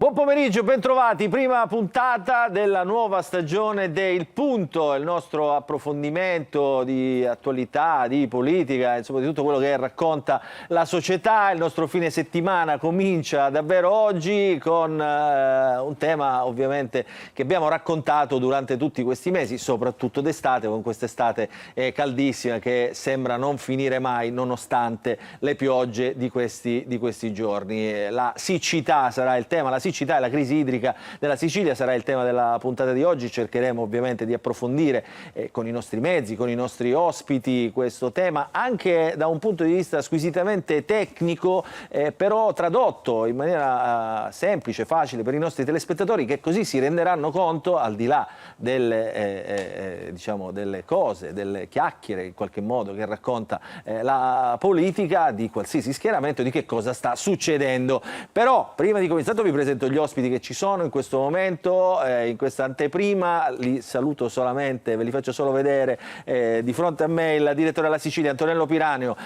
Buon pomeriggio, bentrovati. Prima puntata della nuova stagione de Il Punto, il nostro approfondimento di attualità, di politica, insomma di tutto quello che racconta la società. Il nostro fine settimana comincia davvero oggi con un tema ovviamente che abbiamo raccontato durante tutti questi mesi, soprattutto d'estate, con quest'estate caldissima che sembra non finire mai nonostante le piogge di questi giorni. La siccità sarà il tema, la siccità e la crisi idrica della Sicilia sarà il tema della puntata di oggi. Cercheremo ovviamente di approfondire con i nostri mezzi, con i nostri ospiti questo tema anche da un punto di vista squisitamente tecnico, però tradotto in maniera semplice, facile per i nostri telespettatori, che così si renderanno conto, al di là delle, diciamo, delle cose, delle chiacchiere in qualche modo che racconta la politica di qualsiasi schieramento, di che cosa sta succedendo. Però prima di cominciare vi presento gli ospiti che ci sono in questo momento, in questa anteprima. Li saluto solamente, ve li faccio solo vedere. Di fronte a me il direttore della Sicilia Antonello Piranio.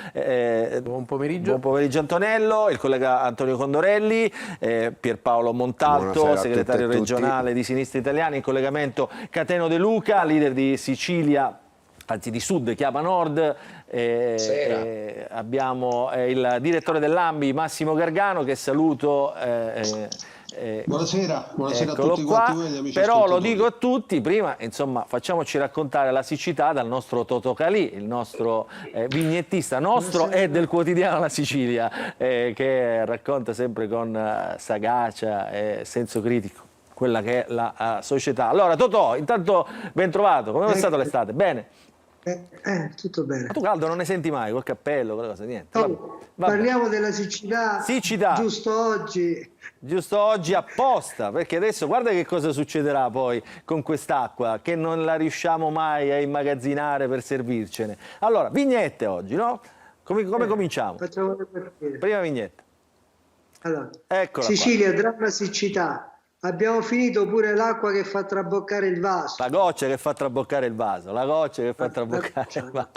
Buon pomeriggio. Buon pomeriggio Antonello, il collega Antonio Condorelli, Pierpaolo Montalto, segretario regionale di Sinistra Italiana, in collegamento Cateno De Luca, leader di Sicilia, anzi di Sud, Chiapa Nord. Abbiamo il direttore dell'ANBI Massimo Gargano, che saluto. Buonasera a tutti qua. quanti voi, amici Però lo ascoltatori. dico a tutti, prima insomma facciamoci raccontare la siccità dal nostro Totò Calì, il nostro vignettista nostro e del quotidiano La Sicilia, che racconta sempre con sagacia e senso critico quella che è la società. Allora Totò, intanto ben trovato, come è stato l'estate? Bene? Tutto bene. Ma tu caldo non ne senti mai, col cappello, quelle cose, niente. Parliamo della siccità, giusto oggi apposta, perché adesso guarda che cosa succederà poi con quest'acqua, che non la riusciamo mai a immagazzinare per servircene. Allora, vignette oggi, no? Come cominciamo? Facciamo le partite. Prima vignetta. Allora, Eccola Sicilia, dramma siccità. Abbiamo finito pure l'acqua che fa traboccare il vaso. La goccia che fa traboccare il vaso, la goccia che fa traboccare il vaso.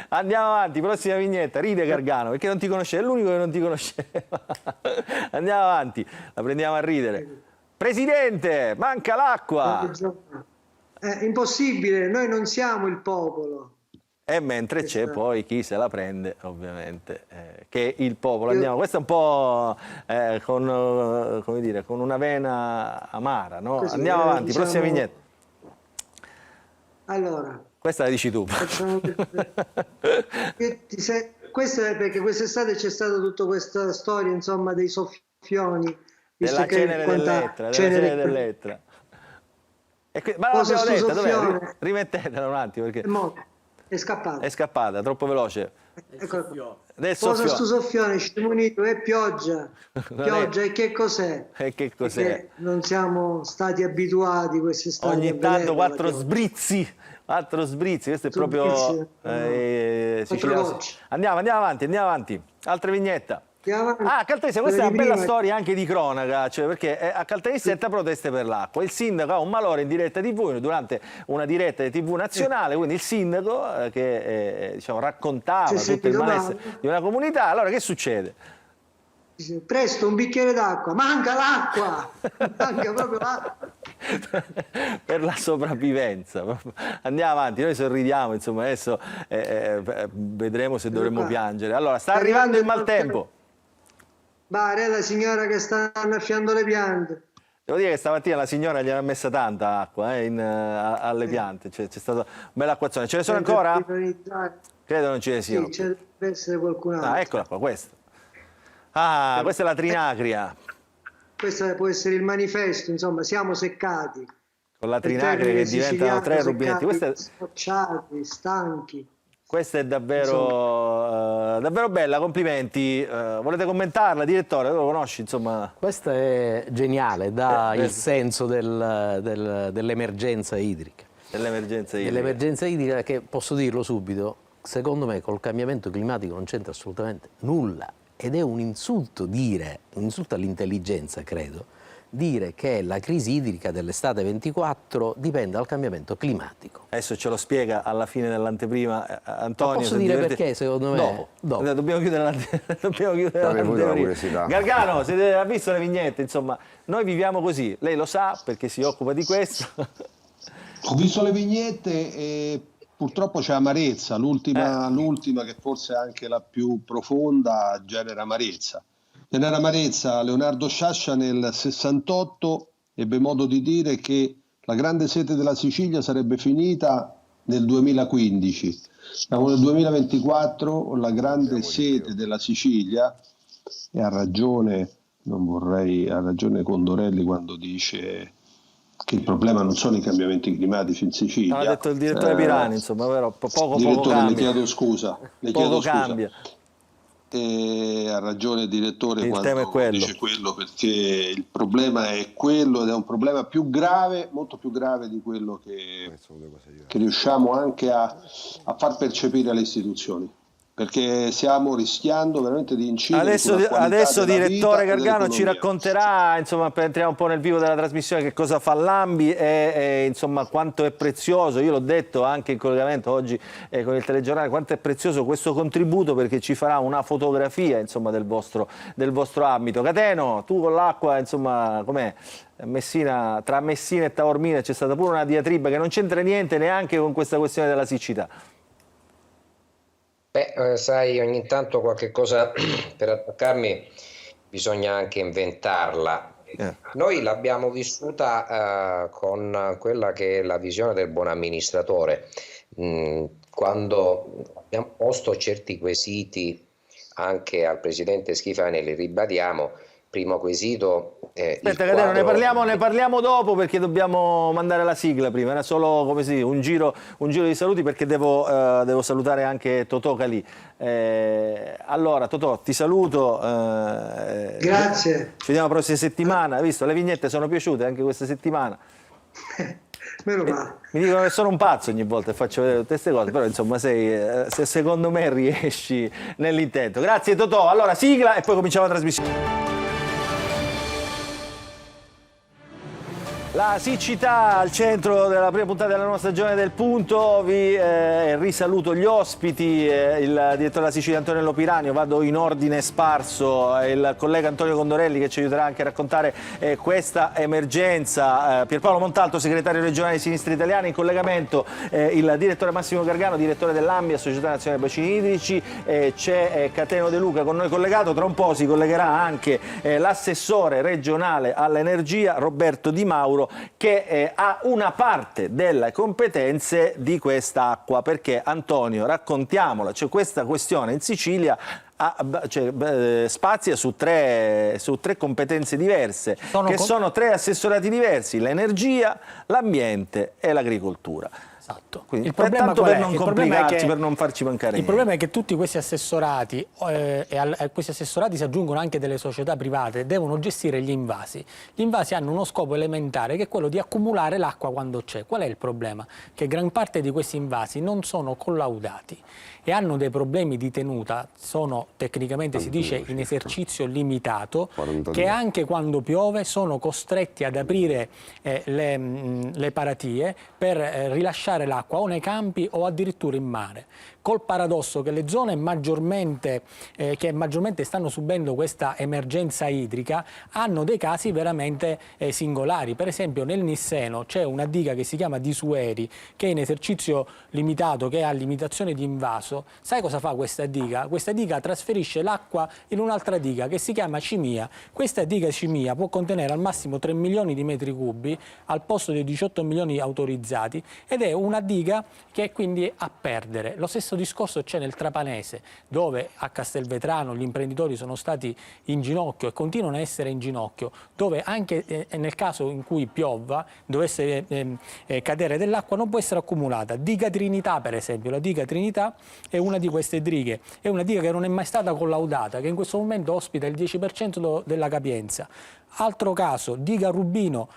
Andiamo avanti, prossima vignetta. Ride Gargano, perché non ti conosceva, è l'unico che non ti conosceva. Andiamo avanti, la prendiamo a ridere. Presidente, manca l'acqua. Impossibile, noi non siamo il popolo. E mentre c'è poi chi se la prende, ovviamente, che è il popolo. Andiamo, questo è un po' con, come dire, con una vena amara, no? Così, Andiamo avanti, diciamo... prossima vignetta. Allora, questa la dici tu. Questo è perché quest'estate c'è stata tutta questa storia, insomma, dei soffioni. Della cenere dell'Etna. Ma l'abbiamo letta, dov'è? Rimettetela un attimo, perché... È scappata. È scappata, troppo veloce. Posa sto soffione, ci siamo uniti, è pioggia. Pioggia, e che cos'è? E che cos'è? Perché non siamo stati abituati quest'estate. Ogni tanto quattro sbrizzi, questo è proprio siciliano. Andiamo avanti, altra vignetta. A Caltanissetta, questa è una bella storia anche di cronaca, cioè perché a Caltanissetta proteste per l'acqua. Il sindaco ha un malore in diretta TV durante una diretta di TV nazionale, quindi il sindaco che diciamo, raccontava tutto il malessere di una comunità. Allora che succede? Presto un bicchiere d'acqua, manca l'acqua, manca proprio l'acqua. Per la sopravvivenza. Andiamo avanti, noi sorridiamo, insomma adesso vedremo se dovremmo piangere. Allora, sta arrivando il maltempo. È la signora che sta annaffiando le piante. Devo dire che stamattina la signora gli ha messa tanta acqua alle piante, c'è stata bella acquazzone. Ce ne sono ancora? Credo non ce ne siano. Sì, ci deve essere qualcun altro. Eccola qua, questa. Questa è la trinacria. Questo può essere il manifesto, insomma, siamo seccati. Con la trinacria che diventano 3 rubinetti. Scocciati, stanchi. Questa è davvero, davvero bella, complimenti. Volete commentarla, direttore? Lo conosci, insomma? Questa è geniale, dà il senso dell'emergenza idrica. Dell'emergenza idrica che, posso dirlo subito, secondo me col cambiamento climatico non c'entra assolutamente nulla. Ed è un insulto dire, un insulto all'intelligenza, credo, dire che la crisi idrica dell'estate 24 dipende dal cambiamento climatico. Adesso ce lo spiega alla fine dell'anteprima Antonio. Ma posso dire perché, secondo me? Dopo. Dobbiamo chiudere l'anteprima. Gargano, ha visto le vignette? Insomma, noi viviamo così. Lei lo sa perché si occupa di questo. Ho visto le vignette e purtroppo c'è amarezza. L'ultima che forse è anche la più profonda, genera amarezza. Leonardo Sciascia nel 68 ebbe modo di dire che la grande sete della Sicilia sarebbe finita nel 2015. Siamo nel 2024, la grande sete della Sicilia, e ha ragione Condorelli quando dice che il problema non sono i cambiamenti climatici in Sicilia. Ha detto il direttore Pirani, insomma, vero? Poco cambia. Le chiedo scusa. Cambia. E ha ragione il direttore quando dice quello, perché il problema è quello ed è un problema più grave, molto più grave di quello che riusciamo anche a far percepire alle istituzioni, perché stiamo rischiando veramente di incidere adesso direttore Gargano ci racconterà, insomma, entriamo un po' nel vivo della trasmissione, che cosa fa l'ANBI e insomma quanto è prezioso. Io l'ho detto anche in collegamento oggi con il telegiornale, quanto è prezioso questo contributo, perché ci farà una fotografia, insomma, del vostro ambito. Cateno, tu con l'acqua, insomma, com'è? Messina, tra Messina e Taormina c'è stata pure una diatriba che non c'entra niente neanche con questa questione della siccità. Sai, ogni tanto qualche cosa per attaccarmi bisogna anche inventarla. Noi l'abbiamo vissuta con quella che è la visione del buon amministratore. Quando abbiamo posto certi quesiti anche al presidente Schifani, li ribadiamo. Primo quesito. Aspetta, Cateno, ne parliamo dopo, perché dobbiamo mandare la sigla prima. Era solo, come si dice, un giro di saluti, perché devo salutare anche Totò Calì. Allora, Totò, ti saluto. Grazie. Ci vediamo la prossima settimana. Hai visto, le vignette sono piaciute anche questa settimana. Meno male. Mi dicono che sono un pazzo ogni volta e faccio vedere tutte queste cose, però insomma se secondo me riesci nell'intento. Grazie Totò. Allora, sigla e poi cominciamo la trasmissione. La siccità al centro della prima puntata della nuova stagione del Punto. Vi risaluto gli ospiti, il direttore della Sicilia Antonello Piranio, vado in ordine sparso, il collega Antonio Condorelli che ci aiuterà anche a raccontare questa emergenza, Pierpaolo Montalto, segretario regionale di Sinistra Italiana, in collegamento il direttore Massimo Gargano, direttore dell'ANBI, Società Nazionale Bacini Idrici, c'è Cateno De Luca con noi collegato, tra un po' si collegherà anche l'assessore regionale all'energia Roberto Di Mauro, che ha una parte delle competenze di questa acqua, perché Antonio, raccontiamola, c'è questa questione in Sicilia spazia su tre competenze diverse, sono tre assessorati diversi: l'energia, l'ambiente e l'agricoltura. Esatto. Quindi, per non complicarci, per non farci mancare niente. Il problema è che tutti questi assessorati, e a questi assessorati si aggiungono anche delle società private, devono gestire gli invasi. Gli invasi hanno uno scopo elementare, che è quello di accumulare l'acqua quando c'è. Qual è il problema? Che gran parte di questi invasi non sono collaudati e hanno dei problemi di tenuta, sono tecnicamente si dice in esercizio limitato, che anche quando piove sono costretti ad aprire le paratie per rilasciare l'acqua o nei campi o addirittura in mare, col paradosso che le zone che maggiormente stanno subendo questa emergenza idrica hanno dei casi veramente singolari. Per esempio nel Nisseno c'è una diga che si chiama Disueri, che è in esercizio limitato, che ha limitazione di invaso. Sai cosa fa questa diga? Questa diga trasferisce l'acqua in un'altra diga che si chiama Cimia. Questa diga Cimia può contenere al massimo 3 milioni di metri cubi al posto dei 18 milioni autorizzati, ed è una diga che è quindi a perdere. Lo stesso discorso c'è nel Trapanese, dove a Castelvetrano gli imprenditori sono stati in ginocchio e continuano a essere in ginocchio, dove anche nel caso in cui piova, dovesse cadere dell'acqua, non può essere accumulata. Diga Trinità, per esempio, la diga Trinità è una di queste dighe, è una diga che non è mai stata collaudata, che in questo momento ospita il 10% della capienza. Altro caso, diga Rubino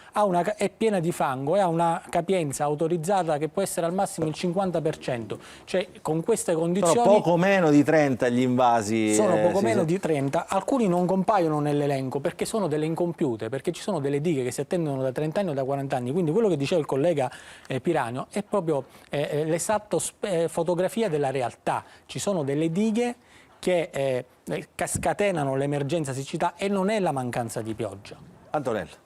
è piena di fango e ha una capienza autorizzata che può può essere al massimo il 50%, cioè con queste condizioni... Sono poco meno di 30 gli invasi. Sono poco meno di 30, alcuni non compaiono nell'elenco perché sono delle incompiute, perché ci sono delle dighe che si attendono da 30 anni o da 40 anni, quindi quello che diceva il collega Piranio è proprio l'esatta fotografia della realtà. Ci sono delle dighe che scatenano l'emergenza siccità e non è la mancanza di pioggia. Antonello.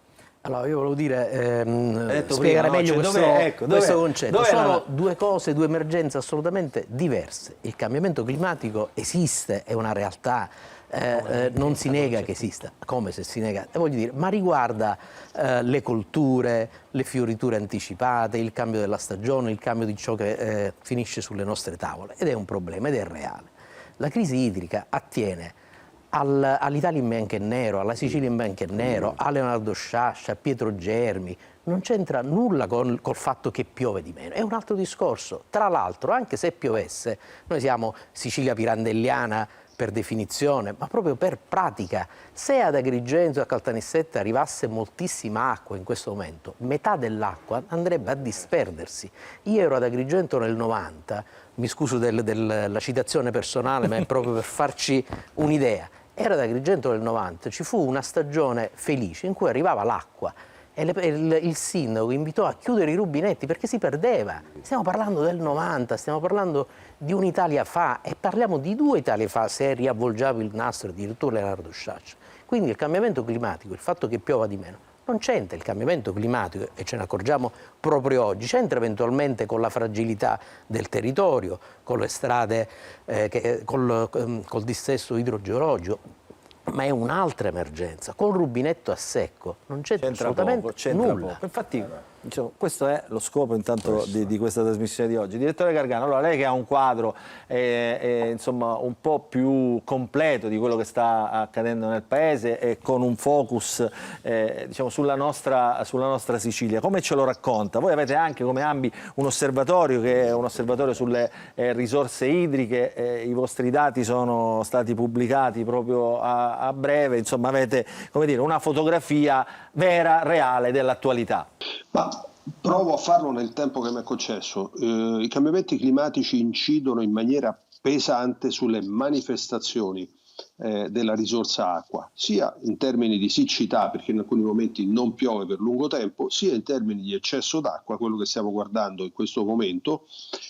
Allora, io volevo dire, prima, spiegare meglio questo concetto. Sono due cose, due emergenze assolutamente diverse. Il cambiamento climatico esiste, è una realtà, non si nega che esista, come se si nega, voglio dire, ma riguarda le colture, le fioriture anticipate, il cambio della stagione, il cambio di ciò che finisce sulle nostre tavole, ed è un problema, ed è reale. La crisi idrica attiene all'Italia in bianco e nero, alla Sicilia in bianco e nero, a Leonardo Sciascia, a Pietro Germi, non c'entra nulla col fatto che piove di meno, è un altro discorso. Tra l'altro, anche se piovesse, noi siamo Sicilia pirandelliana per definizione, ma proprio per pratica. Se ad Agrigento e a Caltanissetta arrivasse moltissima acqua in questo momento, metà dell'acqua andrebbe a disperdersi. Io ero ad Agrigento nel 90, mi scuso della citazione personale, ma è proprio per farci un'idea. Ero ad Agrigento nel 90, ci fu una stagione felice in cui arrivava l'acqua e il sindaco invitò a chiudere i rubinetti perché si perdeva. Stiamo parlando del 90, stiamo parlando di un'Italia fa e parliamo di 2 Italie fa se riavvolgiamo il nastro addirittura Leonardo Sciascia. Quindi il cambiamento climatico, il fatto che piova di meno, non c'entra il cambiamento climatico e ce ne accorgiamo proprio oggi, c'entra eventualmente con la fragilità del territorio, con le strade, col dissesto idrogeologico, ma è un'altra emergenza. Col rubinetto a secco non c'entra assolutamente nulla. Poco. Infatti, diciamo, questo è lo scopo intanto di questa trasmissione di oggi. Direttore Gargano, allora lei che ha un quadro insomma, un po' più completo di quello che sta accadendo nel Paese e con un focus diciamo, sulla nostra Sicilia, come ce lo racconta? Voi avete anche come ANBI un osservatorio che è un osservatorio sulle risorse idriche, i vostri dati sono stati pubblicati proprio a breve, insomma avete, come dire, una fotografia vera, reale dell'attualità. Ma provo a farlo nel tempo che mi è concesso. I cambiamenti climatici incidono in maniera pesante sulle manifestazioni della risorsa acqua, sia in termini di siccità, perché in alcuni momenti non piove per lungo tempo, sia in termini di eccesso d'acqua, quello che stiamo guardando in questo momento,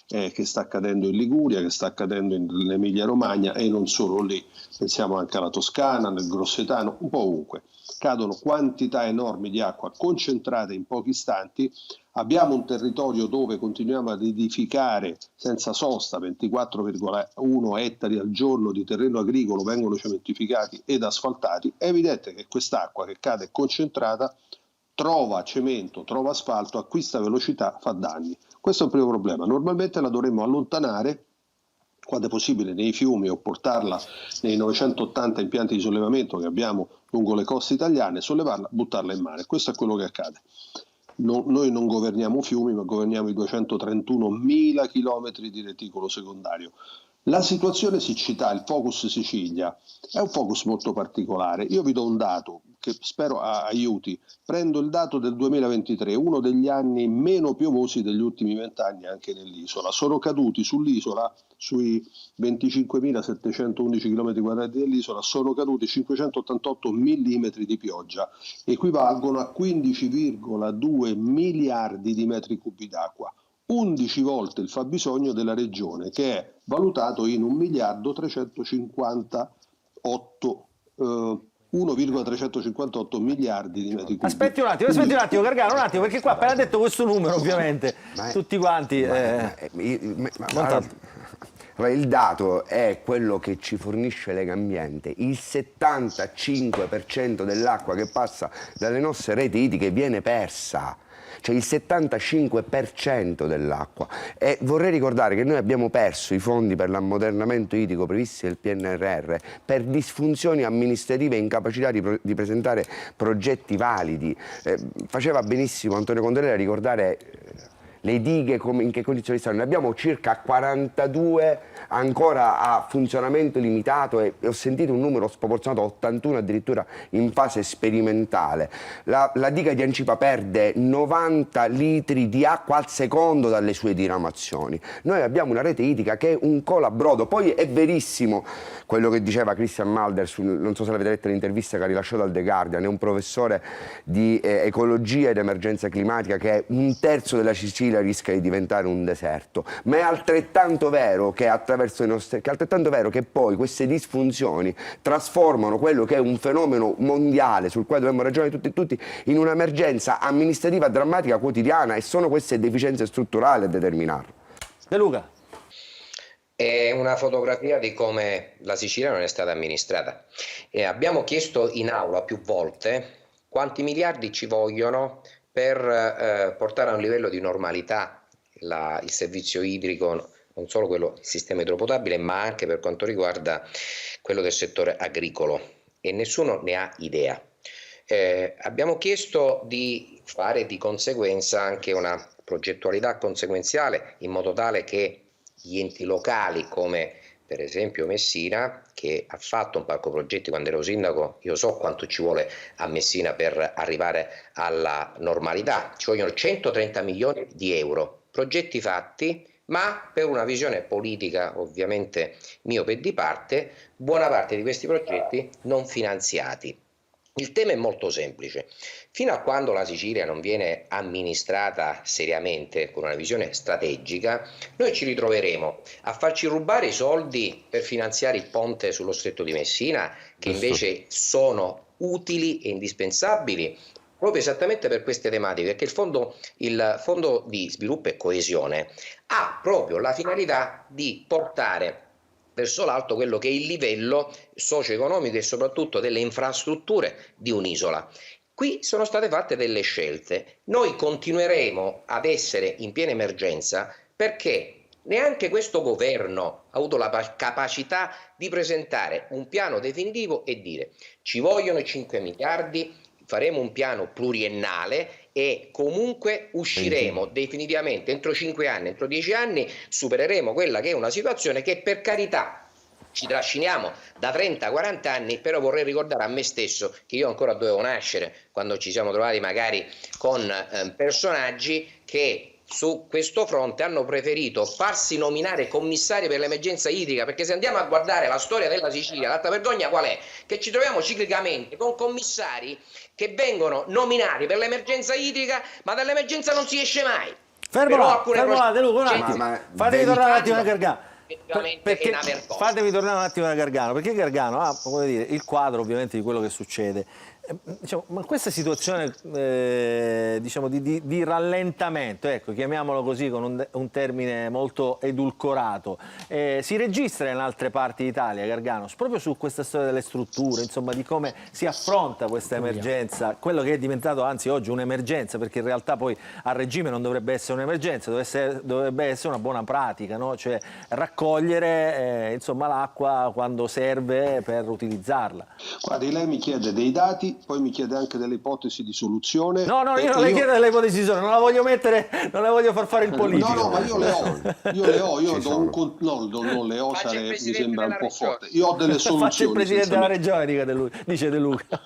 che sta accadendo in Liguria, che sta accadendo in Emilia Romagna e non solo lì, pensiamo anche alla Toscana, nel Grossetano, un po' ovunque. Cadono quantità enormi di acqua concentrate in pochi istanti. Abbiamo un territorio dove continuiamo ad edificare senza sosta, 24,1 ettari al giorno di terreno agricolo vengono cementificati ed asfaltati. È evidente che quest'acqua che cade concentrata trova cemento, trova asfalto, acquista velocità, fa danni. Questo è il primo problema. Normalmente la dovremmo allontanare quando è possibile nei fiumi o portarla nei 980 impianti di sollevamento che abbiamo lungo le coste italiane, sollevarla, buttarla in mare. Questo è quello che accade. Noi non governiamo fiumi, ma governiamo i 231.000 chilometri di reticolo secondario. La situazione siccità, il focus Sicilia, è un focus molto particolare. Io vi do un dato che spero aiuti. Prendo il dato del 2023, uno degli anni meno piovosi degli ultimi 20 anni anche nell'isola. Sono caduti sull'isola, sui 25.711 km² dell'isola, sono caduti 588 mm di pioggia, equivalgono a 15,2 miliardi di metri cubi d'acqua. 11 volte il fabbisogno della regione, che è valutato in 1,358 miliardi di metri cubi. Aspetti un attimo, Gargano, un attimo, perché qua appena detto questo numero, ovviamente, tutti quanti... Il dato è quello che ci fornisce Legambiente. Il 75% dell'acqua che passa dalle nostre reti idriche viene persa. Cioè il 75% dell'acqua. E vorrei ricordare che noi abbiamo perso i fondi per l'ammodernamento idrico previsti nel PNRR per disfunzioni amministrative e incapacità di presentare progetti validi. Faceva benissimo Antonio Condorelli a ricordare le dighe in che condizioni stanno. Ne abbiamo circa 42 ancora a funzionamento limitato e ho sentito un numero sproporzionato, 81 addirittura in fase sperimentale. La diga di Ancipa perde 90 litri di acqua al secondo dalle sue diramazioni. Noi abbiamo una rete idrica che è un colabrodo. Poi è verissimo quello che diceva Christian Mulder, non so se l'avete letto l'intervista che ha rilasciato al The Guardian, è un professore di ecologia ed emergenza climatica, che un terzo della Sicilia rischia di diventare un deserto, ma è altrettanto vero che poi queste disfunzioni trasformano quello che è un fenomeno mondiale sul quale dobbiamo ragionare tutti in un'emergenza amministrativa drammatica quotidiana, e sono queste deficienze strutturali a determinarlo. De Luca. È una fotografia di come la Sicilia non è stata amministrata. Abbiamo chiesto in aula più volte quanti miliardi ci vogliono per portare a un livello di normalità il servizio idrico, non solo quello del sistema idropotabile, ma anche per quanto riguarda quello del settore agricolo, e nessuno ne ha idea. Abbiamo chiesto di fare di conseguenza anche una progettualità conseguenziale, in modo tale che gli enti locali, come per esempio Messina, che ha fatto un parco progetti quando ero sindaco, io so quanto ci vuole a Messina per arrivare alla normalità, ci vogliono 130 milioni di euro, progetti fatti, ma per una visione politica ovviamente miope di parte, buona parte di questi progetti non finanziati. Il tema è molto semplice: fino a quando la Sicilia non viene amministrata seriamente con una visione strategica, noi ci ritroveremo a farci rubare i soldi per finanziare il ponte sullo Stretto di Messina, che invece sono utili e indispensabili proprio esattamente per queste tematiche, perché il fondo di sviluppo e coesione ha proprio la finalità di portare verso l'alto quello che è il livello socio-economico e soprattutto delle infrastrutture di un'isola. Qui sono state fatte delle scelte. Noi continueremo ad essere in piena emergenza perché neanche questo governo ha avuto la capacità di presentare un piano definitivo e dire: ci vogliono 5 miliardi, faremo un piano pluriennale e comunque usciremo definitivamente entro 5 anni, entro 10 anni, supereremo quella che è una situazione che, per carità, ci trasciniamo da 30-40 anni, però vorrei ricordare a me stesso che io ancora dovevo nascere quando ci siamo trovati magari con personaggi che su questo fronte hanno preferito farsi nominare commissari per l'emergenza idrica, perché se andiamo a guardare la storia della Sicilia, l'altra vergogna qual è? Che ci troviamo ciclicamente con commissari che vengono nominati per l'emergenza idrica, ma dall'emergenza non si esce mai. Fermo là, De Luca, un attimo. Fatemi tornare un attimo a Gargano. Fatemi tornare un attimo a Gargano, perché Gargano ha, come dire, il quadro ovviamente di quello che succede. Diciamo, ma questa situazione diciamo di rallentamento, ecco, chiamiamolo così con un termine molto edulcorato, si registra in altre parti d'Italia, Gargano, proprio su questa storia delle strutture, insomma, di come si affronta questa emergenza, quello che è diventato anzi oggi un'emergenza, perché in realtà poi a regime non dovrebbe essere un'emergenza, dovrebbe essere una buona pratica, no? Cioè raccogliere insomma l'acqua quando serve per utilizzarla. Guardi, lei mi chiede dei dati, poi mi chiede anche delle ipotesi di soluzione. No, io non le chiedo delle ipotesi di soluzione, non la voglio mettere, non la voglio far fare il politico. No, ma io le ho, non le ho, mi sembra un po' forte. Io ho delle soluzioni. Faccio il presidente della regione, dice De Luca.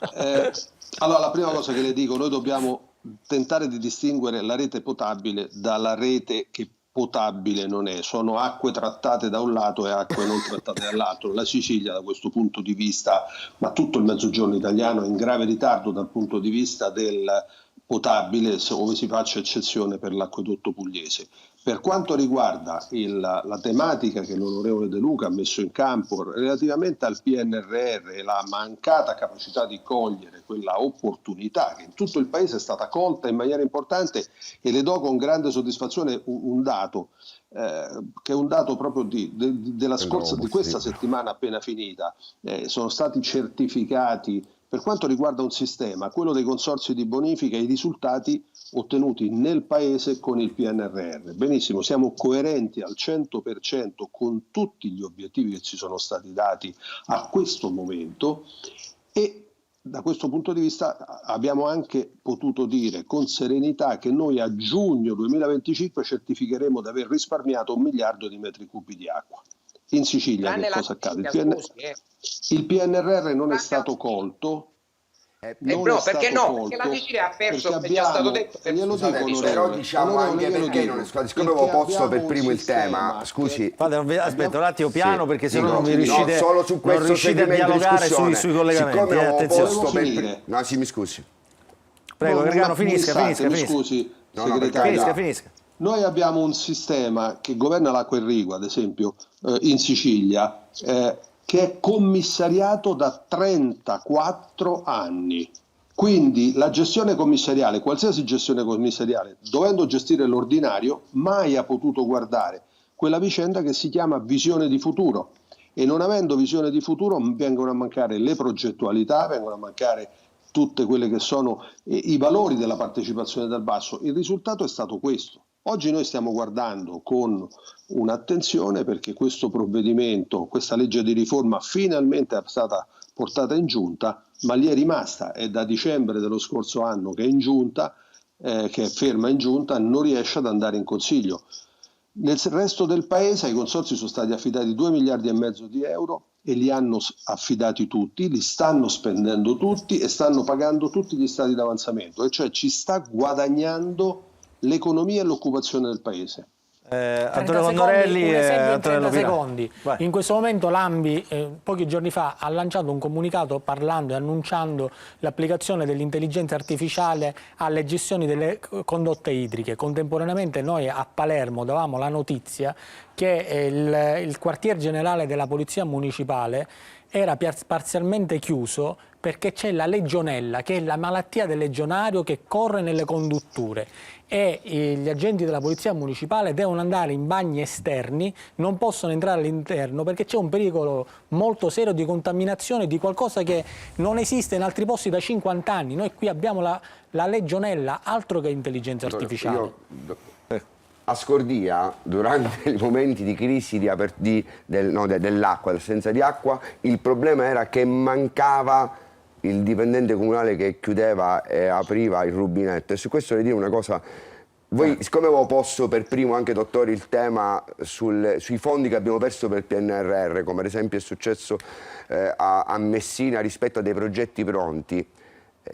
Allora, la prima cosa che le dico, noi dobbiamo tentare di distinguere la rete potabile dalla rete che potabile non è. Sono acque trattate da un lato e acque non trattate dall'altro. La Sicilia da questo punto di vista, ma tutto il mezzogiorno italiano, è in grave ritardo dal punto di vista del potabile, ove si faccia eccezione per l'acquedotto pugliese. Per quanto riguarda la tematica che l'onorevole De Luca ha messo in campo relativamente al PNRR e la mancata capacità di cogliere quella opportunità che in tutto il Paese è stata colta in maniera importante, e le do con grande soddisfazione un dato, che è un dato proprio della scorsa, di questa settimana appena finita. Sono stati certificati, per quanto riguarda un sistema, quello dei consorzi di bonifica, i risultati ottenuti nel Paese con il PNRR. Benissimo, siamo coerenti al 100% con tutti gli obiettivi che ci sono stati dati a questo momento, e da questo punto di vista abbiamo anche potuto dire con serenità che noi a giugno 2025 certificheremo di aver risparmiato 1 miliardo di metri cubi di acqua. In Sicilia che cosa accade? Il PNRR non è stato colto. Perché la Sicilia ha perso, è già stato detto. Però diciamo anche perché, siccome avevo posto per primo il tema, scusi. Aspetta un attimo, piano, perché se no non vi riuscite, solo su questo non riuscite a dialogare sui collegamenti. Siccome avevo attenzione. posto per no, sì, mi scusi. Prego, Gargano, finisca. Scusi, segretaria. Finisca. Noi abbiamo un sistema che governa l'acqua irrigua, ad esempio, in Sicilia, che è commissariato da 34 anni. Quindi la gestione commissariale, qualsiasi gestione commissariale, dovendo gestire l'ordinario, mai ha potuto guardare quella vicenda che si chiama visione di futuro. E non avendo visione di futuro vengono a mancare le progettualità, vengono a mancare tutte quelle che sono i valori della partecipazione dal basso. Il risultato è stato questo. Oggi noi stiamo guardando con un'attenzione perché questo provvedimento, questa legge di riforma finalmente è stata portata in giunta, ma lì è rimasta, è da dicembre dello scorso anno che è in giunta, che è ferma in giunta, non riesce ad andare in consiglio. Nel resto del paese ai consorzi sono stati affidati 2 miliardi e mezzo di euro e li hanno affidati tutti, li stanno spendendo tutti e stanno pagando tutti gli stati di avanzamento, e cioè ci sta guadagnando l'economia e l'occupazione del paese. Antonio Condorelli un esempio in 30 Antonello Pira. secondi. Vai. In questo momento l'ANBI pochi giorni fa ha lanciato un comunicato parlando e annunciando l'applicazione dell'intelligenza artificiale alle gestioni delle condotte idriche. Contemporaneamente noi a Palermo davamo la notizia che il quartier generale della Polizia Municipale era parzialmente chiuso perché c'è la legionella, che è la malattia del legionario che corre nelle condutture, e gli agenti della Polizia Municipale devono andare in bagni esterni, non possono entrare all'interno perché c'è un pericolo molto serio di contaminazione di qualcosa che non esiste in altri posti da 50 anni. Noi qui abbiamo la legionella, altro che intelligenza artificiale. A Scordia, durante i momenti di crisi dell'acqua, dell'assenza di acqua, il problema era che mancava il dipendente comunale che chiudeva e apriva il rubinetto. E su questo voglio dire una cosa. Voi, siccome avevo posto per primo anche, dottore, il tema sui fondi che abbiamo perso per il PNRR, come ad esempio è successo a Messina rispetto a dei progetti pronti,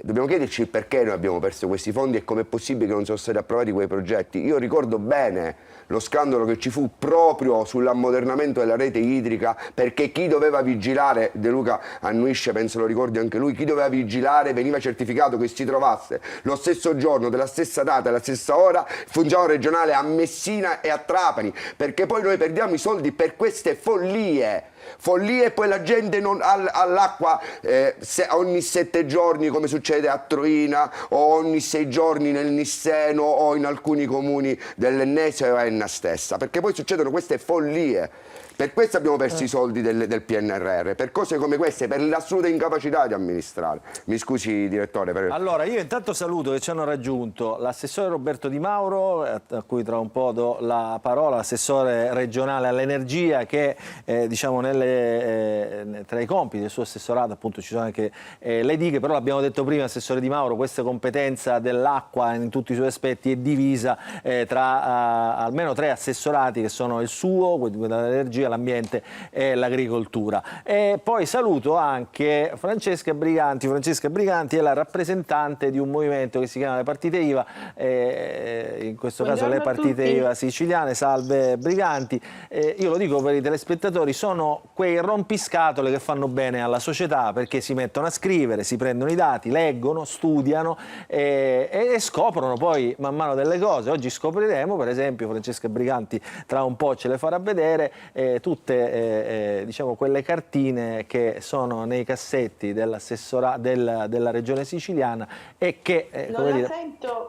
dobbiamo chiederci perché noi abbiamo perso questi fondi e com'è possibile che non siano stati approvati quei progetti. Io ricordo bene lo scandalo che ci fu proprio sull'ammodernamento della rete idrica, perché chi doveva vigilare, De Luca annuisce, penso lo ricordi anche lui, chi doveva vigilare veniva certificato che si trovasse lo stesso giorno, della stessa data, alla stessa ora, funzionario regionale a Messina e a Trapani, perché poi noi perdiamo i soldi per queste follie. E poi la gente non ha l'acqua ogni 7 giorni, come succede a Troina, o ogni 6 giorni nel Nisseno o in alcuni comuni dell'Ennese o Enna stessa, perché poi succedono queste follie. Per questo abbiamo perso i soldi del PNRR, per cose come queste, per l'assoluta incapacità di amministrare. Mi scusi, direttore. Allora, io intanto saluto che ci hanno raggiunto l'assessore Roberto Di Mauro, a cui tra un po' do la parola, l'assessore regionale all'energia, che diciamo tra i compiti del suo assessorato appunto ci sono anche le dighe, però l'abbiamo detto prima, assessore Di Mauro, questa competenza dell'acqua in tutti i suoi aspetti è divisa tra almeno 3 assessorati, che sono il suo, quello dell'energia, l'ambiente e l'agricoltura. E poi saluto anche Francesca Briganti. Francesca Briganti è la rappresentante di un movimento che si chiama le partite IVA, in questo caso le partite IVA siciliane. Salve Briganti. Io lo dico per i telespettatori, sono quei rompiscatole che fanno bene alla società, perché si mettono a scrivere, si prendono i dati, leggono, studiano e scoprono poi man mano delle cose. Oggi scopriremo, per esempio, Francesca Briganti tra un po' ce le farà vedere, tutte diciamo quelle cartine che sono nei cassetti della regione siciliana e che come dire,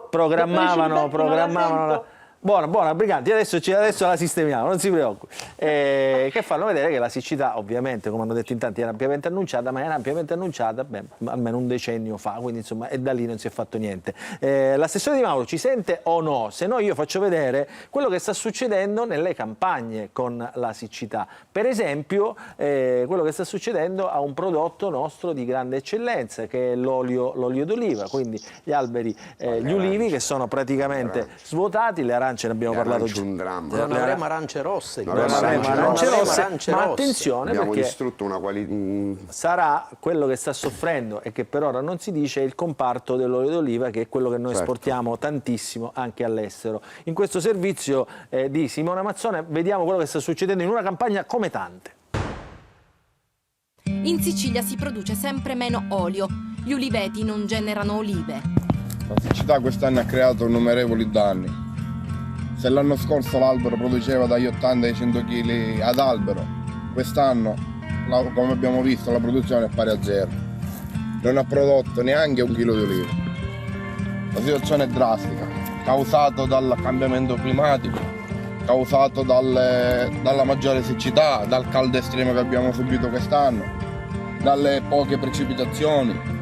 programmavano Buona, Briganti, adesso la sistemiamo, non si preoccupi. Che fanno vedere che la siccità, ovviamente, come hanno detto in tanti, era ampiamente annunciata, ma era ampiamente annunciata almeno un decennio fa, quindi insomma, e da lì non si è fatto niente. L'assessore Di Mauro ci sente o no? Se no io faccio vedere quello che sta succedendo nelle campagne con la siccità. Per esempio, quello che sta succedendo a un prodotto nostro di grande eccellenza, che è l'olio d'oliva, quindi gli alberi, gli ulivi che sono praticamente svuotati, le arance ne abbiamo parlato già. Un dramma. Non avremo arance rosse. Non avremo arance rosse, ma attenzione, abbiamo perché distrutto una qualità. sarà quello che sta soffrendo e che per ora non si dice il comparto dell'olio d'oliva, che è quello che noi esportiamo tantissimo anche all'estero. In questo servizio di Simona Mazzone vediamo quello che sta succedendo in una campagna come tante. In Sicilia si produce sempre meno olio. Gli uliveti non generano olive. La siccità quest'anno ha creato innumerevoli danni. Se l'anno scorso l'albero produceva dagli 80 ai 100 kg ad albero, quest'anno, come abbiamo visto, la produzione è pari a zero. Non ha prodotto neanche un chilo di olive. La situazione è drastica, causato dal cambiamento climatico, causato dalla maggiore siccità, dal caldo estremo che abbiamo subito quest'anno, dalle poche precipitazioni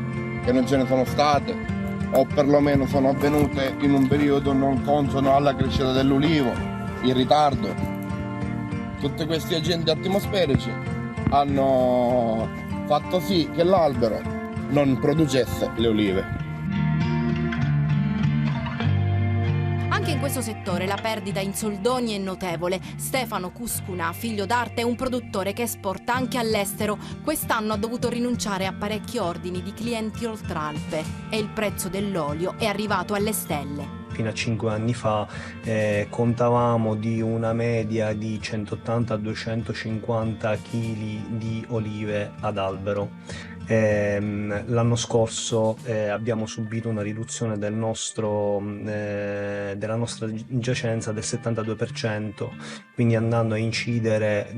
che non ce ne sono state, o perlomeno sono avvenute in un periodo non consono alla crescita dell'ulivo, in ritardo. Tutti questi agenti atmosferici hanno fatto sì che l'albero non producesse le olive. Anche in questo settore la perdita in soldoni è notevole. Stefano Cuscuna, figlio d'arte, è un produttore che esporta anche all'estero. Quest'anno ha dovuto rinunciare a parecchi ordini di clienti oltralpe e il prezzo dell'olio è arrivato alle stelle. Fino a 5 anni fa contavamo di una media di 180-250 kg di olive ad albero. L'anno scorso abbiamo subito una riduzione della nostra giacenza del 72%, quindi andando a incidere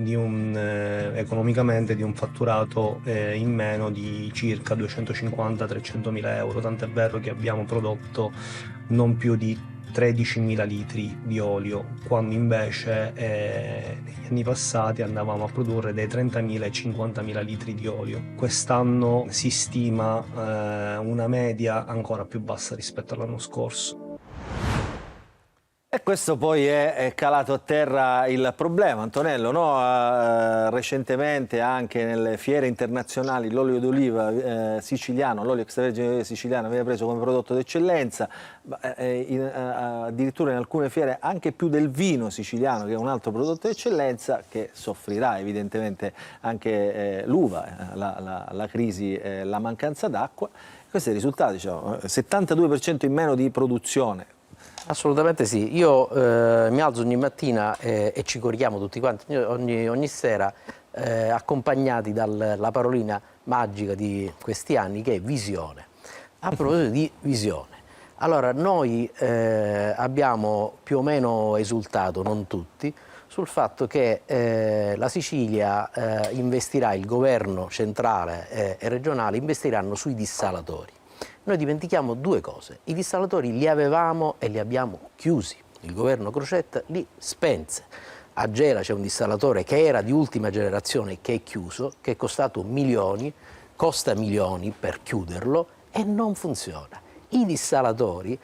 economicamente di un fatturato in meno di circa 250-300 mila euro, tant'è vero che abbiamo prodotto non più di 13.000 litri di olio, quando invece negli anni passati andavamo a produrre dai 30.000 ai 50.000 litri di olio. Quest'anno si stima una media ancora più bassa rispetto all'anno scorso. E questo poi è calato a terra il problema, Antonello, no? Recentemente anche nelle fiere internazionali l'olio d'oliva siciliano, l'olio extravergine siciliano viene preso come prodotto d'eccellenza, addirittura in alcune fiere anche più del vino siciliano, che è un altro prodotto d'eccellenza, che soffrirà evidentemente anche l'uva, la crisi, la mancanza d'acqua. Questi risultati, diciamo, 72% in meno di produzione. Assolutamente sì, io mi alzo ogni mattina e ci corriamo tutti quanti, ogni sera, accompagnati dalla parolina magica di questi anni, che è visione. A proposito di visione, allora noi abbiamo più o meno esultato, non tutti, sul fatto che la Sicilia investirà, il governo centrale e regionale investiranno sui dissalatori. Noi dimentichiamo due cose: i dissalatori li avevamo e li abbiamo chiusi, il governo Crocetta li spense. A Gela c'è un dissalatore che era di ultima generazione, che è chiuso, che è costato milioni, costa milioni per chiuderlo e non funziona. I dissalatori,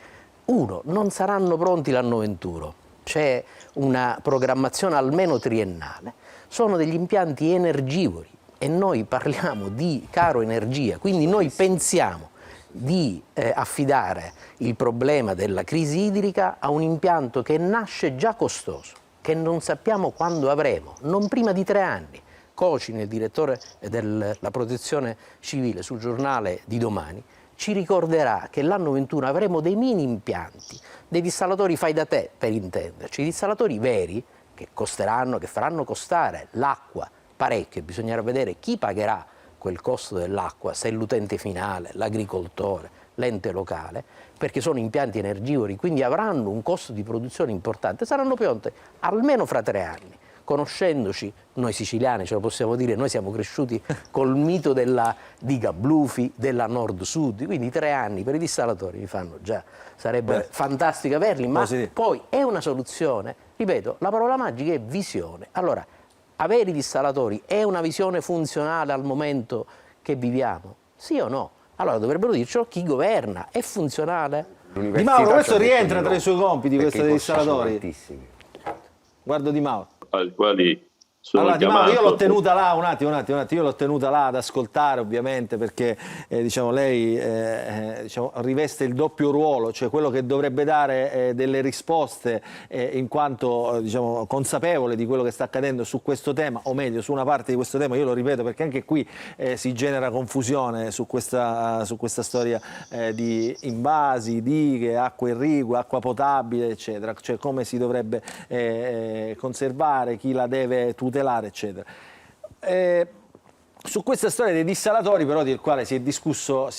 non saranno pronti l'anno 21, c'è una programmazione almeno triennale, sono degli impianti energivori e noi parliamo di caro energia, quindi noi pensiamo di affidare il problema della crisi idrica a un impianto che nasce già costoso, che non sappiamo quando avremo, non prima di 3 anni. Cocini, il direttore della Protezione Civile, sul giornale di domani, ci ricorderà che l'anno 21 avremo dei mini impianti, dei dissalatori fai da te, per intenderci, dissalatori veri che costeranno, che faranno costare l'acqua parecchio. Bisognerà vedere chi pagherà quel costo dell'acqua, se è l'utente finale, l'agricoltore, l'ente locale, perché sono impianti energivori, quindi avranno un costo di produzione importante, saranno pronte almeno fra 3 anni. conoscendoci, noi siciliani ce lo possiamo dire, noi siamo cresciuti col mito della diga Blufi, della Nord-Sud, quindi 3 anni per i dissalatori mi fanno già, sarebbe fantastico averli, ma poi è una soluzione, ripeto, la parola magica è visione. Allora, avere i dissalatori è una visione funzionale al momento che viviamo? Sì o no? Allora dovrebbero dircelo chi governa, è funzionale? Di Mauro, questo rientra tra i suoi compiti, questo dei dissalatori? Guardo Di Mauro. Ai quali sono allora, Di Mauro, chiamato. io l'ho tenuta là, un attimo, io l'ho tenuta là ad ascoltare ovviamente perché diciamo, lei diciamo, riveste il doppio ruolo, cioè quello che dovrebbe dare delle risposte in quanto diciamo, consapevole di quello che sta accadendo su questo tema, o meglio su una parte di questo tema, io lo ripeto perché anche qui si genera confusione su questa storia di invasi, dighe, acqua irrigua, acqua potabile eccetera, cioè come si dovrebbe conservare, chi la deve tutelare eccetera. Su questa storia dei dissalatori però del quale si è discusso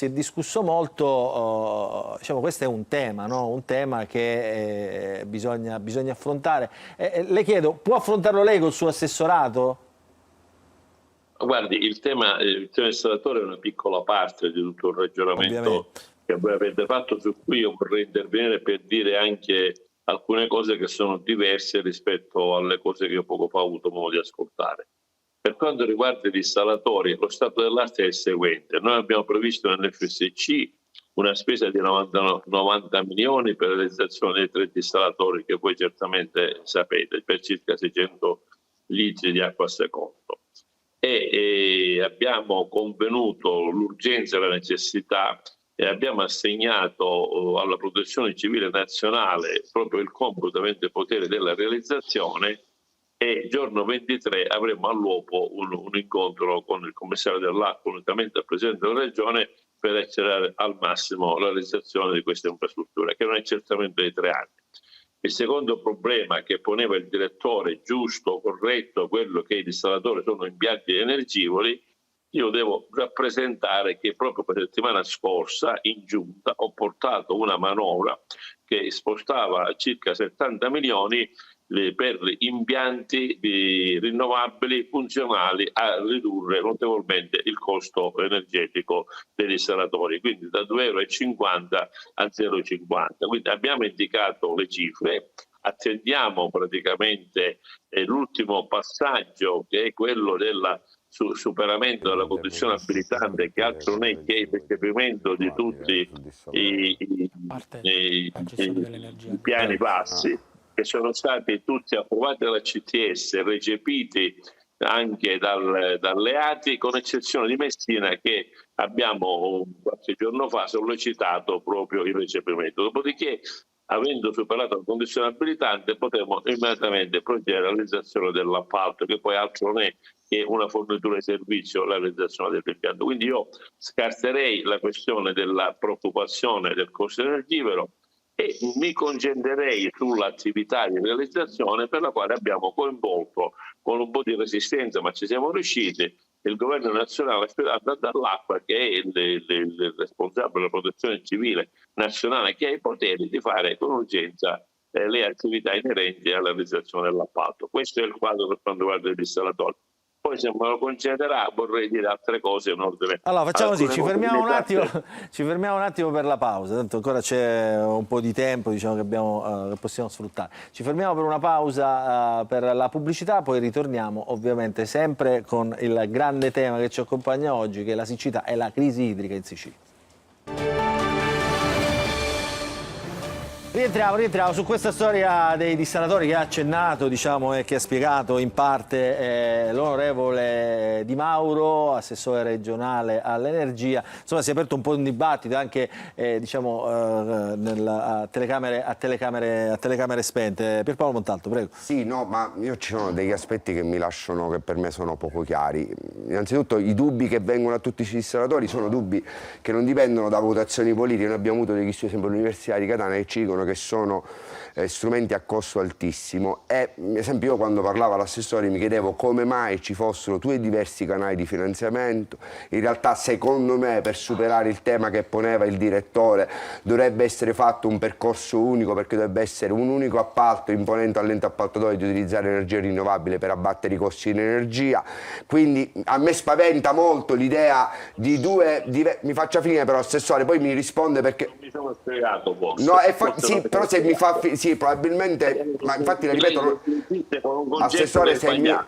molto, diciamo questo è un tema, no? Un tema che bisogna affrontare. Le chiedo, può affrontarlo lei col suo assessorato? Guardi, il tema del dissalatori è una piccola parte di tutto il ragionamento ovviamente che voi avete fatto, su cui io vorrei intervenire per dire anche alcune cose che sono diverse rispetto alle cose che io poco fa ho avuto modo di ascoltare. Per quanto riguarda i dissalatori, lo stato dell'arte è il seguente. Noi abbiamo previsto nell'FSC una spesa di 90 milioni per la realizzazione dei 3 dissalatori che voi certamente sapete, per circa 600 litri di acqua a secondo. E abbiamo convenuto l'urgenza e la necessità e abbiamo assegnato alla Protezione Civile Nazionale proprio il compito e il potere della realizzazione, e giorno 23 avremo all'uopo un incontro con il commissario dell'acqua unitamente al Presidente della Regione per accelerare al massimo la realizzazione di queste infrastrutture, che non è certamente di 3 anni. Il secondo problema che poneva il direttore, giusto, corretto, quello che i dissalatori sono impianti energivori, io devo rappresentare che proprio per la settimana scorsa in giunta ho portato una manovra che spostava circa 70 milioni per impianti rinnovabili funzionali a ridurre notevolmente il costo energetico dei dissalatori, quindi da 2,50 € a 0,50 €. Quindi abbiamo indicato le cifre, attendiamo praticamente l'ultimo passaggio che è quello del superamento della condizione abilitante, che altro non è che il recepimento di tutti i piani bassi che sono stati tutti approvati dalla CTS, recepiti anche dalle ATI, con eccezione di Messina, che abbiamo qualche giorno fa sollecitato proprio il recepimento. Dopodiché, avendo superato la condizione abilitante, potremo immediatamente procedere alla realizzazione dell'appalto, che poi altro non è che una fornitura di servizio, la realizzazione dell'impianto. Quindi io scarterei la questione della preoccupazione del costo energivoro e mi concentrerei sull'attività di realizzazione, per la quale abbiamo coinvolto con un po' di resistenza, ma ci siamo riusciti, il governo nazionale dall'acqua, che è il responsabile della protezione civile nazionale, che ha i poteri di fare con urgenza le attività inerenti alla realizzazione dell'appalto. Questo è il quadro per quanto riguarda i dissalatori. Poi se me lo concederà vorrei dire altre cose in ordine. Allora facciamo così, ci fermiamo un attimo per la pausa, tanto ancora c'è un po' di tempo, diciamo, che possiamo sfruttare. Ci fermiamo per una pausa per la pubblicità, poi ritorniamo ovviamente sempre con il grande tema che ci accompagna oggi, che è la siccità e la crisi idrica in Sicilia. Rientriamo su questa storia dei dissalatori che ha accennato, diciamo, e che ha spiegato in parte l'onorevole Di Mauro, assessore regionale all'energia. Insomma, si è aperto un po' un dibattito anche diciamo, a telecamere spente. Pierpaolo Montalto, prego. Sì, no, ma ci sono degli aspetti che mi lasciano, che per me sono poco chiari. Innanzitutto i dubbi che vengono a tutti i dissalatori sono dubbi che non dipendono da votazioni politiche. Noi abbiamo avuto degli studi, sempre all'Università di Catania, che ci dicono che sono strumenti a costo altissimo. E ad esempio io quando parlavo all'assessore mi chiedevo come mai ci fossero due diversi canali di finanziamento. In realtà secondo me per superare il tema che poneva il direttore dovrebbe essere fatto un percorso unico, perché dovrebbe essere un unico appalto imponendo all'ente appaltatore di utilizzare energia rinnovabile per abbattere i costi di energia. Quindi a me spaventa molto l'idea di mi faccia finire però assessore, poi mi risponde perché mi sono spiegato forse. No, sì, però se mi fa sì, probabilmente, ma infatti le ripeto, assessore,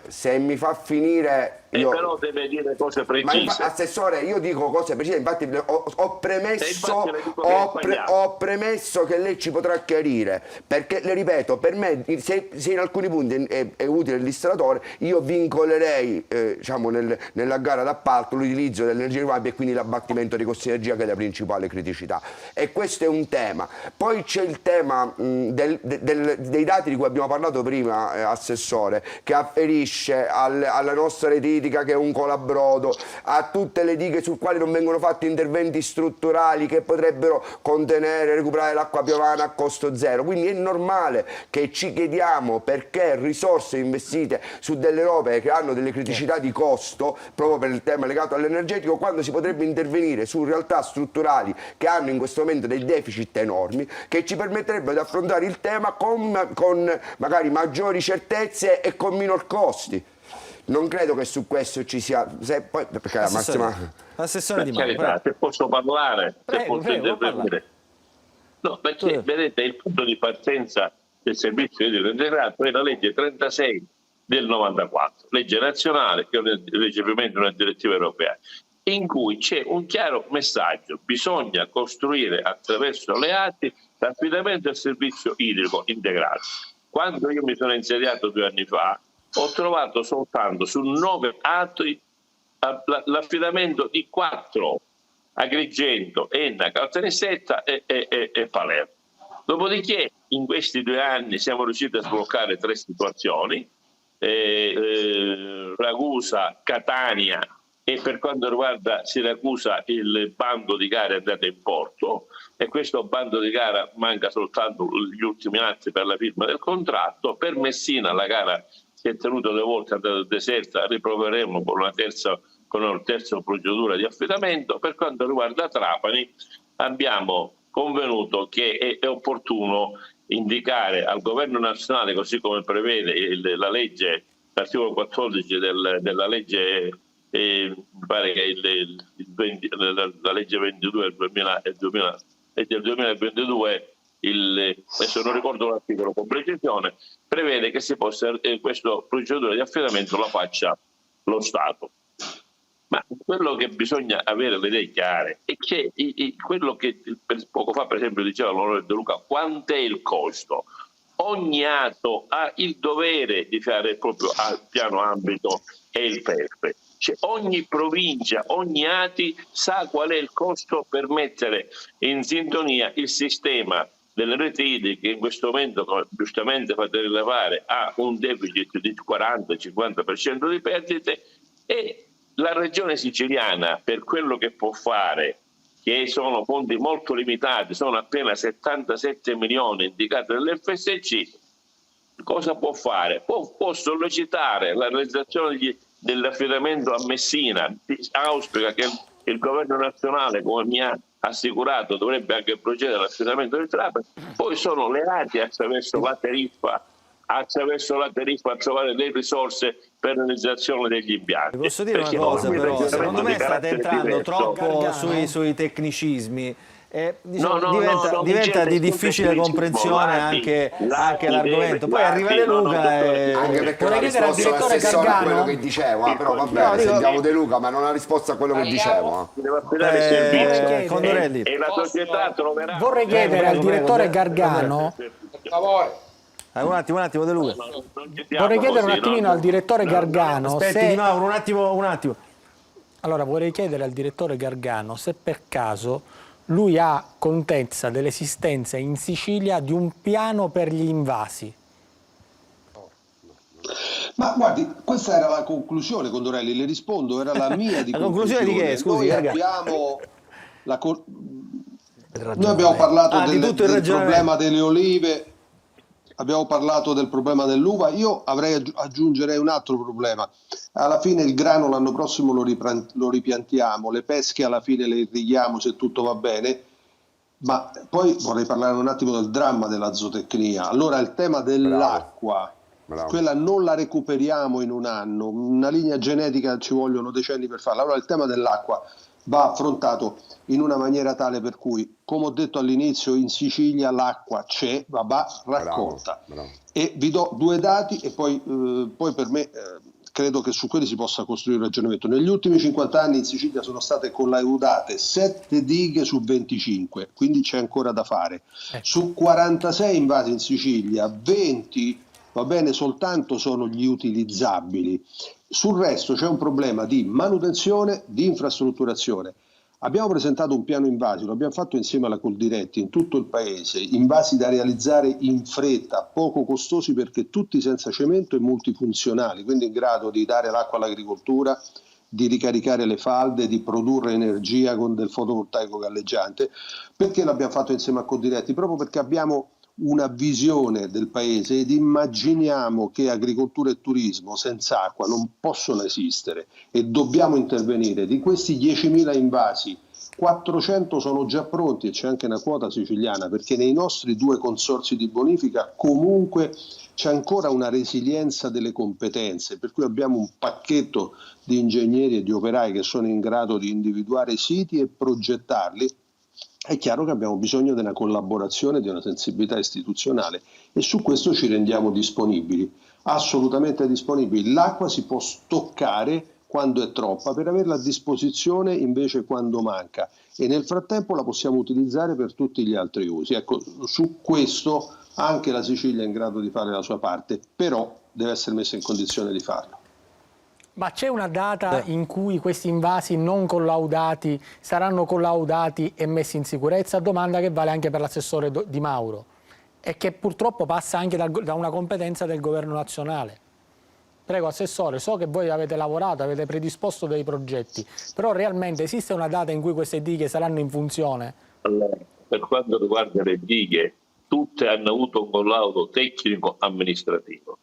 se mi fa finire io... però deve dire cose precise. Assessore, io dico cose precise, infatti ho premesso che lei ci potrà chiarire, perché le ripeto, per me se in alcuni punti è utile l'installatore, io vincolerei diciamo nella gara d'appalto l'utilizzo dell'energia rinnovabile e quindi l'abbattimento dei costi di energia, che è la principale criticità. E questo è un tema. Poi c'è il tema dei dati di cui abbiamo parlato prima, assessore, che afferisce alla nostra reddita, che è un colabrodo, a tutte le dighe sul quali non vengono fatti interventi strutturali che potrebbero contenere e recuperare l'acqua piovana a costo zero. Quindi è normale che ci chiediamo perché risorse investite su delle robe che hanno delle criticità di costo, proprio per il tema legato all'energetico, quando si potrebbe intervenire su realtà strutturali che hanno in questo momento dei deficit enormi, che ci permetterebbero di affrontare il tema con magari maggiori certezze e con minor costi. Non credo che su questo ci sia... perché la massima... Assessore Di Maio, se posso parlare, se posso intervenire. No, perché vedete, il punto di partenza del servizio idrico integrato è la legge 36 del 94, legge nazionale che è un recepimento di una direttiva europea, in cui c'è un chiaro messaggio: bisogna costruire attraverso le ATI l'affidamento del servizio idrico integrato. Quando io mi sono insediato 2 anni fa, ho trovato soltanto su 9 ATI l'affidamento di 4, Agrigento, Enna, Caltanissetta e Palermo. Dopodiché in questi 2 anni siamo riusciti a sbloccare 3 situazioni, Ragusa, Catania, e per quanto riguarda Siracusa il bando di gara è andato in porto, e questo bando di gara manca soltanto gli ultimi atti per la firma del contratto. Per Messina la gara si è tenuta 2 volte, è andata deserta, riproveremo con una terza procedura di affidamento. Per quanto riguarda Trapani abbiamo convenuto che è opportuno indicare al governo nazionale, così come prevede la legge, l'articolo 14 della legge, mi pare che la legge 22 del 2022, adesso non ricordo l'articolo con precisione, prevede che si possa questa procedura di affidamento la faccia lo Stato. Ma quello che bisogna avere le idee chiare è che quello che poco fa per esempio diceva l'onorevole De Luca, quant'è il costo? Ogni atto ha il dovere di fare proprio al piano ambito e il PERP. Cioè, ogni provincia, ogni ATI sa qual è il costo per mettere in sintonia il sistema delle reti idriche, che in questo momento, come giustamente fate rilevare, ha un deficit di 40-50% di perdite, e la regione siciliana, per quello che può fare, che sono fondi molto limitati, sono appena 77 milioni indicati nell'FSC, cosa può fare? Può sollecitare la realizzazione dell'affidamento a Messina. Auspica che il governo nazionale, come mi ha assicurato, dovrebbe anche procedere all'affidamento del Trapani. Poi sono le ATI attraverso la tariffa a trovare le risorse per la realizzazione degli impianti. Posso dire una cosa però, secondo me state entrando troppo sui tecnicismi. Diventa di difficile comprensione anche l'argomento. Poi arriva De Luca e... Anche perché la risposta all'assessore a quello che dicevo, però va bene, sentiamo De Luca, ma non ha risposto a quello che dicevo. Condorelli. E la società troverà... Vorrei chiedere al direttore Gargano... Per favore. Un attimo De Luca. Vorrei chiedere un attimino al direttore Gargano... Aspetti, Di Mauro, un attimo. Allora, vorrei chiedere al direttore Gargano se per caso lui ha contezza dell'esistenza in Sicilia di un piano per gli invasi. Ma guardi, questa era la conclusione, Condorelli, le rispondo, era la mia di la conclusione di che? Scusi, noi abbiamo Noi abbiamo parlato del problema delle olive, abbiamo parlato del problema dell'uva, io aggiungerei un altro problema. Alla fine il grano l'anno prossimo lo ripiantiamo, le pesche alla fine le irrighiamo se tutto va bene, ma poi vorrei parlare un attimo del dramma della zootecnia. Allora il tema dell'acqua, quella non la recuperiamo in un anno, una linea genetica ci vogliono decenni per farla. Allora il tema dell'acqua va affrontato in una maniera tale per cui, come ho detto all'inizio, in Sicilia l'acqua c'è, va raccolta. Bravo. E vi do 2 dati e poi per me credo che su quelli si possa costruire un ragionamento. Negli ultimi 50 anni in Sicilia sono state collaudate 7 dighe su 25, quindi c'è ancora da fare. Su 46 invasi in Sicilia, 20 va bene soltanto sono gli utilizzabili. Sul resto c'è un problema di manutenzione, di infrastrutturazione. Abbiamo presentato un piano invasi, lo abbiamo fatto insieme alla Coldiretti in tutto il paese, invasi da realizzare in fretta, poco costosi perché tutti senza cemento e multifunzionali, quindi in grado di dare l'acqua all'agricoltura, di ricaricare le falde, di produrre energia con del fotovoltaico galleggiante. Perché l'abbiamo fatto insieme a Coldiretti? Proprio perché abbiamo una visione del paese ed immaginiamo che agricoltura e turismo senza acqua non possono esistere e dobbiamo intervenire. Di questi 10.000 invasi, 400 sono già pronti e c'è anche una quota siciliana, perché nei nostri 2 consorzi di bonifica comunque c'è ancora una resilienza delle competenze, per cui abbiamo un pacchetto di ingegneri e di operai che sono in grado di individuare siti e progettarli. È chiaro che abbiamo bisogno della collaborazione, di una sensibilità istituzionale e su questo ci rendiamo disponibili, assolutamente disponibili. L'acqua si può stoccare quando è troppa per averla a disposizione invece quando manca e nel frattempo la possiamo utilizzare per tutti gli altri usi. Ecco, su questo anche la Sicilia è in grado di fare la sua parte, però deve essere messa in condizione di farlo. Ma c'è una data in cui questi invasi non collaudati saranno collaudati e messi in sicurezza? Domanda che vale anche per l'assessore Di Mauro e che purtroppo passa anche da una competenza del governo nazionale. Prego Assessore, so che voi avete lavorato, avete predisposto dei progetti, però realmente esiste una data in cui queste dighe saranno in funzione? Allora, per quanto riguarda le dighe, tutte hanno avuto un collaudo tecnico-amministrativo.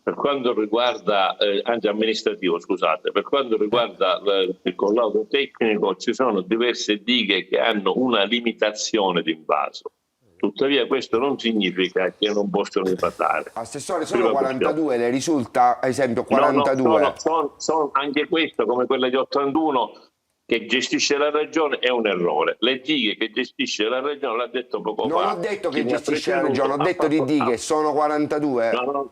Per quanto riguarda, anzi amministrativo, scusate, per quanto riguarda il collaudo tecnico ci sono diverse dighe che hanno una limitazione di invaso. Tuttavia questo non significa che non possono impattare. Assessore, sono 42, le risulta, ad esempio 42? No, sono anche questo, come quella di 81, che gestisce la regione è un errore. Le dighe che gestisce la regione, l'ha detto poco fa. Non ho detto che gestisce la regione, ho detto di dighe, sono 42. No,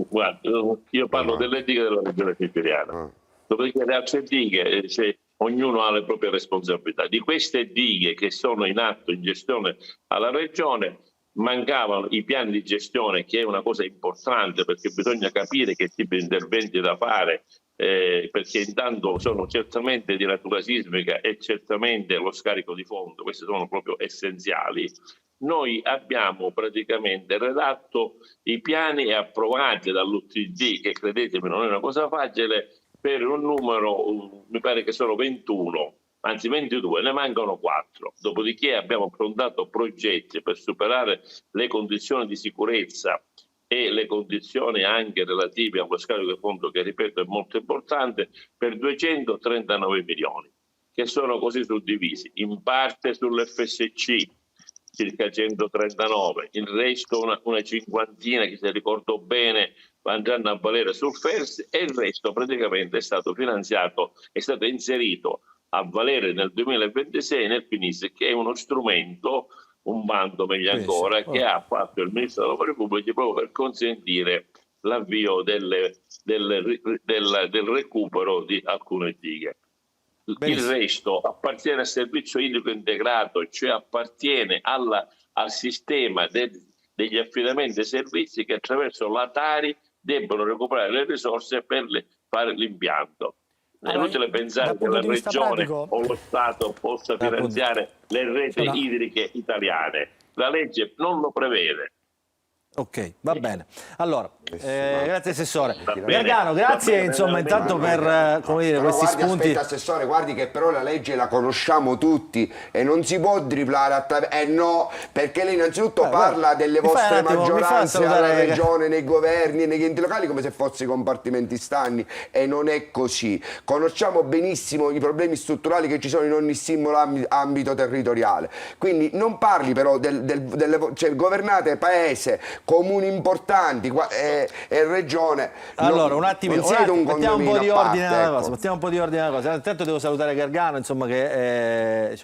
guarda, io parlo delle dighe della regione siciliana. Dopodiché le altre dighe, ognuno ha le proprie responsabilità. Di queste dighe che sono in atto in gestione alla regione, mancavano i piani di gestione, che è una cosa importante perché bisogna capire che tipo di interventi da fare, perché intanto sono certamente di natura sismica e certamente lo scarico di fondo, questi sono proprio essenziali. Noi abbiamo praticamente redatto i piani e approvati dall'UTD, che credetemi non è una cosa facile, per un numero, mi pare che sono 21, anzi 22, ne mancano 4. Dopodiché abbiamo affrontato progetti per superare le condizioni di sicurezza e le condizioni anche relative allo scarico di fondo, che ripeto è molto importante, per 239 milioni, che sono così suddivisi, in parte sull'FSC, circa 139, il resto una cinquantina che se ricordo bene andranno a valere sul FERS e il resto praticamente è stato finanziato, è stato inserito a valere nel 2026 nel FINIS, che è uno strumento, un bando meglio ancora, che ha fatto il Ministro dei Lavori Pubblici proprio per consentire l'avvio del recupero di alcune dighe. Il resto appartiene al servizio idrico integrato, cioè appartiene al sistema degli affidamenti e servizi che attraverso la Tari debbono recuperare le risorse per fare l'impianto. È inutile pensare che la regione o lo Stato possa finanziare le reti idriche italiane. La legge non lo prevede. Ok, va bene. Allora, Grazie Assessore. Gargano, grazie insomma intanto per come dire, questi guardi, spunti. Aspetta Assessore, guardi che però la legge la conosciamo tutti e non si può driblare no, perché lei innanzitutto parla delle vostre maggioranze alla regione, nei governi, negli enti locali come se fossero compartimenti stagni, e non è così. Conosciamo benissimo i problemi strutturali che ci sono in ogni singolo ambito territoriale, quindi non parli però cioè, governate paese, comuni importanti e regione. Allora un attimo, mettiamo un po' di ordine alla cosa, mettiamo un po' di ordine alla cosa. Intanto devo salutare Gargano, insomma, che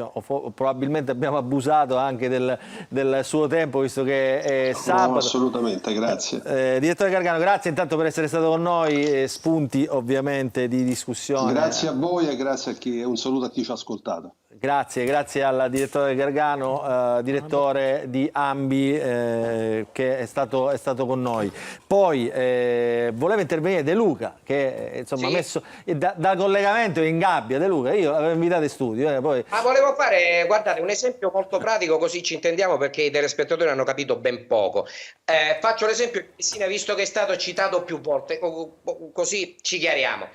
probabilmente abbiamo abusato anche del suo tempo, visto che è sabato. No, assolutamente, grazie. Direttore Gargano, grazie intanto per essere stato con noi, spunti ovviamente di discussione. Grazie a voi e grazie a chi, un saluto a chi ci ha ascoltato. Grazie al direttore Gargano, direttore di Ambi, che è stato con noi. Poi voleva intervenire De Luca, che insomma ha messo da collegamento in gabbia. De Luca, io l'avevo invitato in studio. Poi... Ma volevo fare, guardate, un esempio molto pratico, così ci intendiamo, perché i telespettatori hanno capito ben poco. Faccio l'esempio di Messina, visto che è stato citato più volte, così ci chiariamo.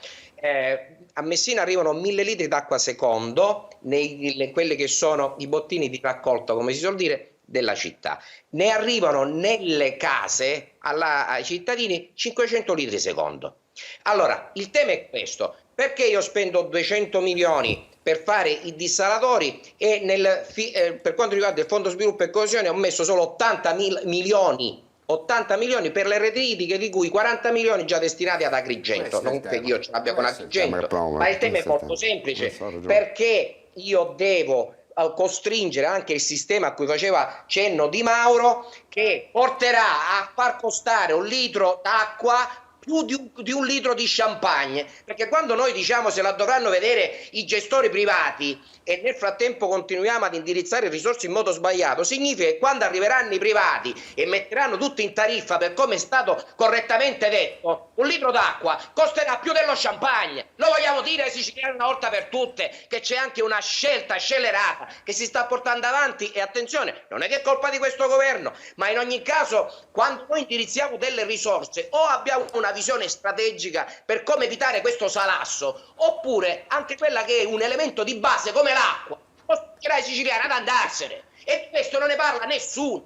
A Messina arrivano 1000 litri d'acqua secondo quelli che sono i bottini di raccolta, come si suol dire, della città. Ne arrivano nelle case ai cittadini 500 litri secondo. Allora, il tema è questo: perché io spendo 200 milioni per fare i dissalatori e per quanto riguarda il Fondo Sviluppo e Coesione ho messo solo 80 milioni per le reti idriche, di cui 40 milioni già destinati ad Agrigento. Non che io ce l'abbia con Agrigento, ma il tema è molto semplice: perché io devo costringere anche il sistema a cui faceva cenno Di Mauro, che porterà a far costare un litro d'acqua più di un litro di champagne, perché quando noi diciamo se la dovranno vedere i gestori privati e nel frattempo continuiamo ad indirizzare risorse in modo sbagliato, significa che quando arriveranno i privati e metteranno tutto in tariffa, per come è stato correttamente detto, un litro d'acqua costerà più dello champagne. Lo vogliamo dire ai siciliani una volta per tutte che c'è anche una scelta scellerata che si sta portando avanti, e attenzione, non è che è colpa di questo governo, ma in ogni caso quando noi indirizziamo delle risorse o abbiamo una visione strategica per come evitare questo salasso, oppure anche quella che è un elemento di base come l'acqua costringerà i siciliani ad andarsene, e di questo non ne parla nessuno.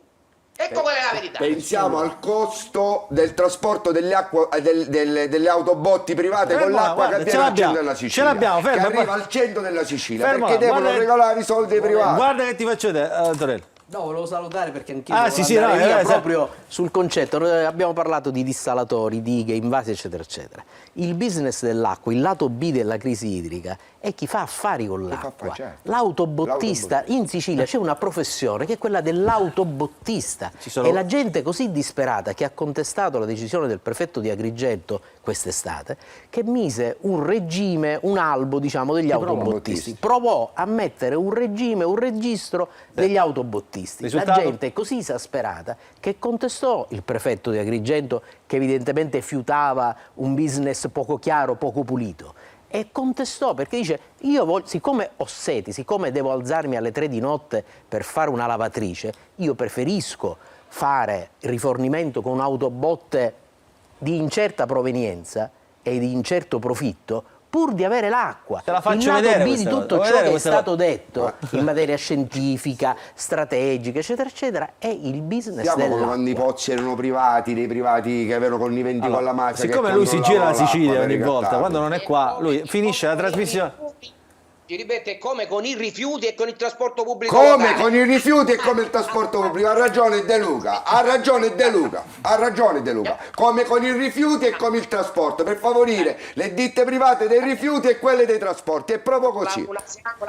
Ecco qual è la verità. Pensiamo al costo del trasporto delle autobotti private con l'acqua che avviene al centro della Sicilia. Ce l'abbiamo, che arriva al centro della Sicilia, perché devono regalare i soldi ai privati. Guarda che ti faccio vedere, Antonello. No, volevo salutare perché anch'io proprio sul concetto. Noi abbiamo parlato di dissalatori, dighe, invasi, eccetera, eccetera. Il business dell'acqua, il lato B della crisi idrica, è chi fa affari con l'acqua. L'autobottista. In Sicilia c'è una professione che è quella dell'autobottista. E la gente così disperata che ha contestato la decisione del prefetto di Agrigento quest'estate, che mise un regime, un albo, diciamo, degli autobottisti. Provò a mettere un regime, un registro degli autobottisti. La gente è così esasperata che contestò il prefetto di Agrigento, che evidentemente fiutava un business poco chiaro, poco pulito. E contestò perché dice: io siccome ho sete, siccome devo alzarmi alle 3 di notte per fare una lavatrice, io preferisco fare rifornimento con un'autobotte di incerta provenienza e di incerto profitto, pur di avere l'acqua. Te la faccio vedere di tutto ciò che è stato detto in materia scientifica, strategica, eccetera, eccetera, è il business dell'acqua. Come quando i pozzi erano privati, dei privati che avevano conniventi con la mafia. Siccome lui si gira la Sicilia ogni volta, quando non è qua, lui finisce la trasmissione. Ci ripete, come con i rifiuti e con il trasporto pubblico come locale. Con i rifiuti e come il trasporto pubblico. Ha ragione De Luca, ha ragione De Luca, ha ragione De Luca. Come con i rifiuti e come il trasporto, per favorire le ditte private dei rifiuti e quelle dei trasporti. È proprio così. Una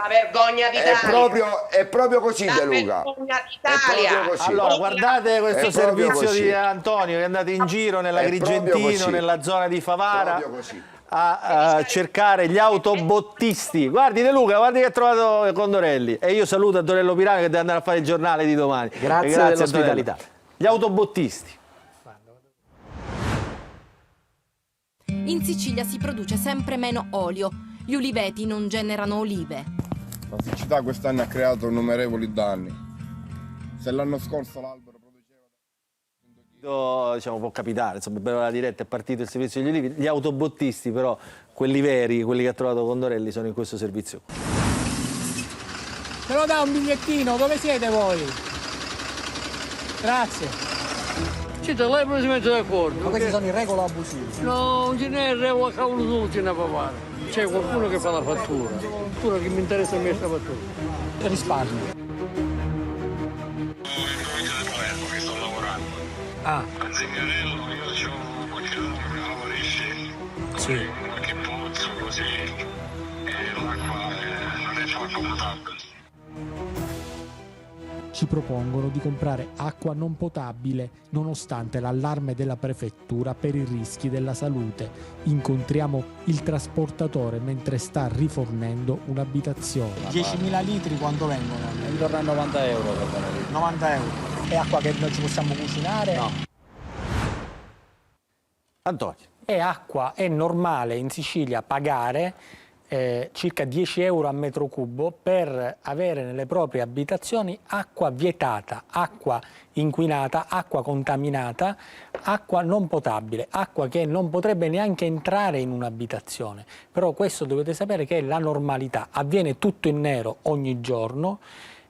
vergogna d'Italia. È proprio così, De Luca. Vergogna d'Italia. Allora, guardate questo servizio di Antonio che è andato in giro nell'Agrigentino, nella zona di Favara, a cercare gli autobottisti. Guardi De Luca, guardi che ha trovato Condorelli. E io saluto Antonello Pirano che deve andare a fare il giornale di domani. Grazie dell'ospitalità. Gli autobottisti. In Sicilia si produce sempre meno olio. Gli uliveti non generano olive. La siccità quest'anno ha creato innumerevoli danni. Se l'anno scorso l'albero Diciamo, può capitare, insomma, per la diretta è partito il servizio degli ulivi, gli autobottisti però, quelli veri, quelli che ha trovato Condorelli, sono in questo servizio. Me lo dà un bigliettino, dove siete voi? Grazie. Lei pure si mette d'accordo. Ma questi sono i regolo abusivi? No, non ce n'è regola, cavolo tutti ne papà. C'è qualcuno che fa la fattura. Fattura che mi interessa a me questa fattura. Risparmio. Sto lavorando. Ah. A Zingarello io ho qualche anno che lavorisce. Sì. Qualche pozzo così. E l'acqua non è fatto potabile. Ci propongono di comprare acqua non potabile nonostante l'allarme della prefettura per i rischi della salute. Incontriamo il trasportatore mentre sta rifornendo un'abitazione. 10.000 litri quanto vengono? Intorno a 90 euro per bene. 90 euro. È acqua che noi ci possiamo cucinare? No. Antonio. È normale in Sicilia pagare circa 10 euro a metro cubo per avere nelle proprie abitazioni acqua vietata, acqua inquinata, acqua contaminata, acqua non potabile, acqua che non potrebbe neanche entrare in un'abitazione. Però questo dovete sapere che è la normalità, avviene tutto in nero ogni giorno.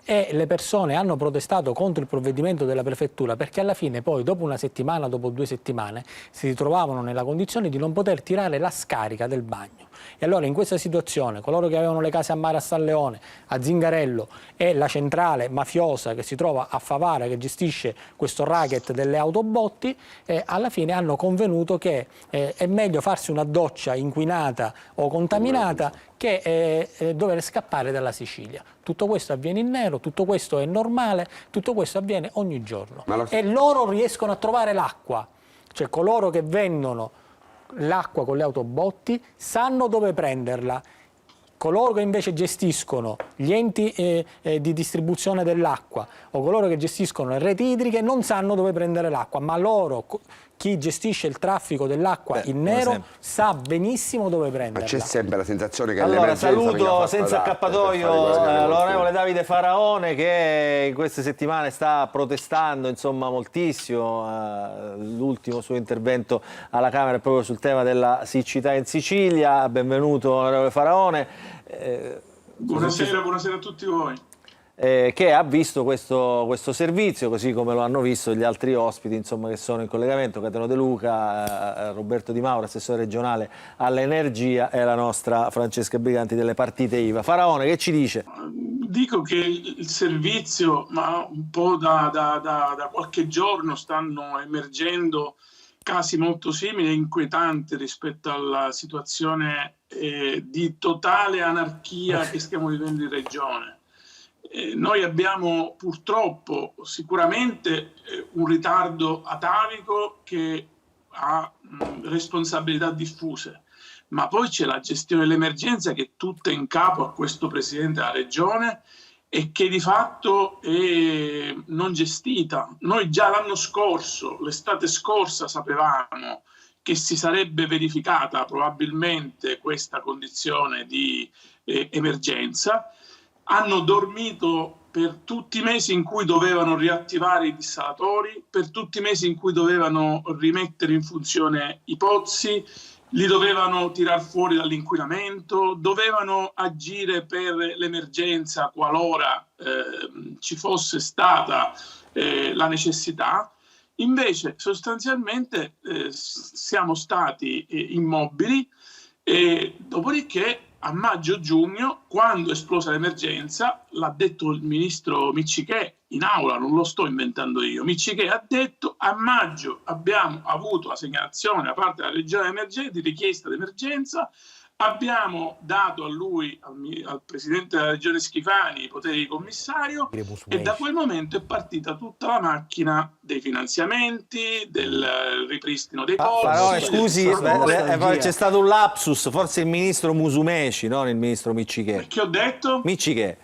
E le persone hanno protestato contro il provvedimento della prefettura perché alla fine poi dopo una settimana, dopo 2 settimane si ritrovavano nella condizione di non poter tirare la scarica del bagno. E allora in questa situazione coloro che avevano le case a mare a San Leone, a Zingarello e la centrale mafiosa che si trova a Favara che gestisce questo racket delle autobotti, alla fine hanno convenuto che è meglio farsi una doccia inquinata o contaminata che dover scappare dalla Sicilia. Tutto questo avviene in nero, tutto questo è normale, tutto questo avviene ogni giorno. E loro riescono a trovare l'acqua, cioè coloro che vendono l'acqua con le autobotti sanno dove prenderla. Coloro che invece gestiscono gli enti di distribuzione dell'acqua o coloro che gestiscono le reti idriche non sanno dove prendere l'acqua, ma loro, chi gestisce il traffico dell'acqua in nero, sa benissimo dove prenderla. Ma c'è sempre la sensazione che allora saluto senza senza accappatoio l'onorevole Davide Faraone che in queste settimane sta protestando insomma moltissimo. L'ultimo suo intervento alla Camera è proprio sul tema della siccità in Sicilia. Benvenuto onorevole Faraone. Buonasera a tutti voi. Che ha visto questo servizio, così come lo hanno visto gli altri ospiti insomma, che sono in collegamento, Cateno De Luca, Roberto Di Mauro, assessore regionale all'energia, e la nostra Francesca Briganti delle partite IVA. Faraone, che ci dice? Dico che il servizio, ma un po' da qualche giorno stanno emergendo casi molto simili e inquietanti rispetto alla situazione di totale anarchia che stiamo vivendo in regione. Noi abbiamo purtroppo sicuramente un ritardo atavico che ha responsabilità diffuse, ma poi c'è la gestione dell'emergenza che è tutta in capo a questo Presidente della Regione e che di fatto è non gestita. Noi già l'anno scorso, l'estate scorsa, sapevamo che si sarebbe verificata probabilmente questa condizione di emergenza. Hanno dormito per tutti i mesi in cui dovevano riattivare i dissalatori, per tutti i mesi in cui dovevano rimettere in funzione i pozzi, li dovevano tirar fuori dall'inquinamento, dovevano agire per l'emergenza qualora ci fosse stata la necessità. Invece sostanzialmente siamo stati immobili e dopodiché a maggio-giugno, quando è esplosa l'emergenza, l'ha detto il ministro Miccichè in aula, non lo sto inventando io. Miccichè ha detto: a maggio abbiamo avuto la segnalazione da parte della regione di richiesta d'emergenza, abbiamo dato a lui, al presidente della regione Schifani, i poteri di commissario e da quel momento è partita tutta la macchina dei finanziamenti, del ripristino dei pozzi. Scusi, c'è stato un lapsus, forse il ministro Musumeci, non il ministro Miccichè. Che ho detto? Miccichè.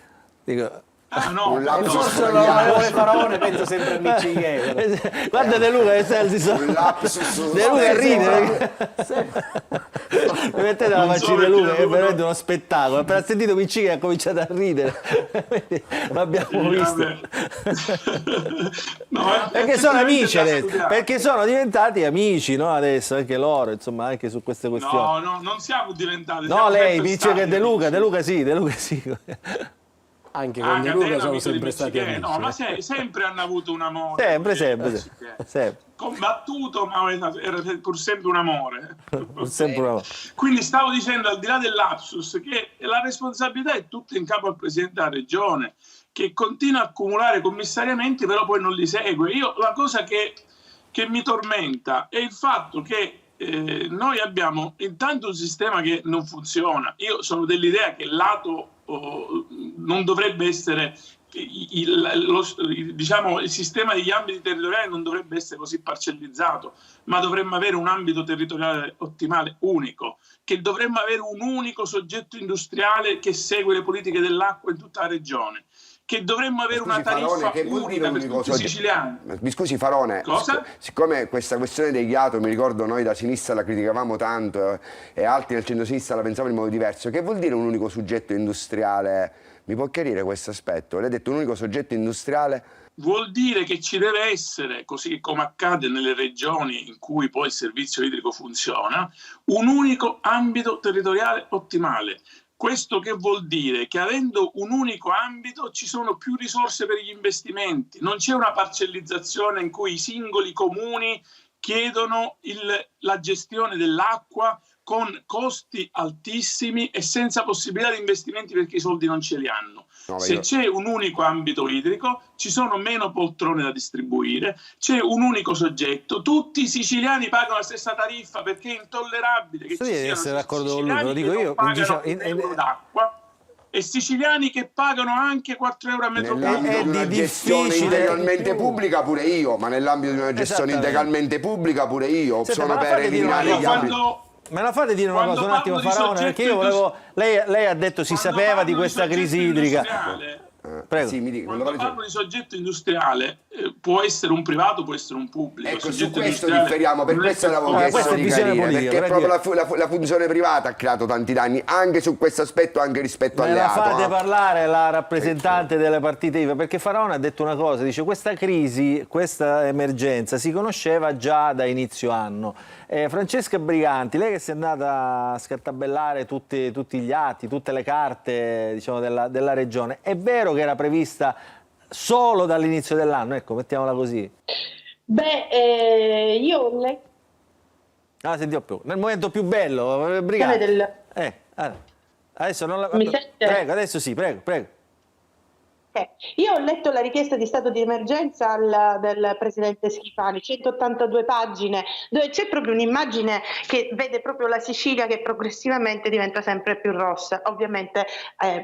Dico, no, forse l'onorevole Faraone penso sempre a Miccichè. Guarda De Luca che sta De Luca ride. Mi mettete la faccia di De Luca che è veramente uno spettacolo. Appena sentito Miccichè ha cominciato a ridere. L'abbiamo visto. Perché sono amici adesso, perché sono diventati amici, no? Adesso anche loro, insomma, anche su queste questioni. No, non siamo diventati. No, lei dice che De Luca sì. Anche con De Luca sono sempre stati amici. No, ma sempre hanno avuto un amore. Sempre. Combattuto, ma era pur sempre un amore. Sempre. Quindi stavo dicendo, al di là del lapsus, che la responsabilità è tutta in capo al Presidente della Regione, che continua a accumulare commissariamenti, però poi non li segue. La cosa che mi tormenta è il fatto che noi abbiamo intanto un sistema che non funziona. Io sono dell'idea che il lato non dovrebbe essere il sistema degli ambiti territoriali non dovrebbe essere così parcellizzato, ma dovremmo avere un ambito territoriale ottimale unico, che dovremmo avere un unico soggetto industriale che segue le politiche dell'acqua in tutta la regione, che dovremmo avere una tariffa unica per tutti i siciliani. Mi scusi Farone, siccome questa questione dei ghiato, mi ricordo noi da sinistra la criticavamo tanto e altri del centro-sinistra la pensavano in modo diverso, che vuol dire un unico soggetto industriale? Mi può chiarire questo aspetto? Lei ha detto un unico soggetto industriale? Vuol dire che ci deve essere, così come accade nelle regioni in cui poi il servizio idrico funziona, un unico ambito territoriale ottimale. Questo che vuol dire? Che avendo un unico ambito ci sono più risorse per gli investimenti, non c'è una parcellizzazione in cui i singoli comuni chiedono la gestione dell'acqua con costi altissimi e senza possibilità di investimenti perché i soldi non ce li hanno. Se c'è un unico ambito idrico, ci sono meno poltrone da distribuire, c'è un unico soggetto, tutti i siciliani pagano la stessa tariffa perché è intollerabile che ci siano siciliani che non pagano un euro d'acqua e siciliani che pagano anche 4 euro a metro cubo. Nell'ambito di una gestione integralmente pubblica pure io, ma nell'ambito di una gestione integralmente pubblica pure io sono per eliminare gli ambiti. Me la fate dire una cosa un attimo Faraone, perché io volevo, lei ha detto si sapeva di questa crisi idrica. Prego. Sì, mi dica, quando parlo di soggetto industriale può essere un privato, può essere un pubblico. Ecco, su questo differiamo, per questo l'avevo chiesto di chiarire, perché proprio la funzione privata ha creato tanti danni, anche su questo aspetto, anche rispetto alle altre. Me la fate parlare la rappresentante delle partite IVA, perché Faraone ha detto una cosa, dice questa crisi, questa emergenza si conosceva già da inizio anno. Francesca Briganti, lei che si è andata a scartabellare tutti gli atti, tutte le carte, diciamo, della regione, è vero che era prevista solo dall'inizio dell'anno? Ecco, mettiamola così. Beh, io sentiamo più. Nel momento più bello, Briganti. Adesso non la... Prego, adesso sì, prego. Io ho letto la richiesta di stato di emergenza del presidente Schifani, 182 pagine, dove c'è proprio un'immagine che vede proprio la Sicilia che progressivamente diventa sempre più rossa. Ovviamente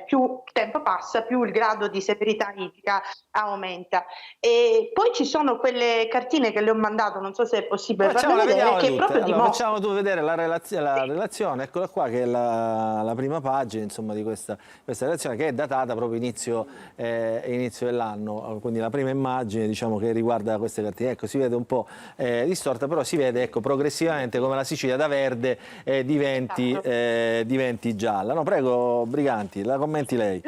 più tempo passa, più il grado di severità idrica aumenta. E poi ci sono quelle cartine che le ho mandato, non so se è possibile farle vedere, che proprio facciamo vedere la relazione, eccola qua, che è la prima pagina, insomma, di questa relazione, che è datata proprio inizio dell'anno, quindi la prima immagine, diciamo, che riguarda queste cartine, ecco, si vede un po' distorta, però si vede, ecco, progressivamente come la Sicilia da verde diventi gialla. No, prego Briganti, la commenti lei.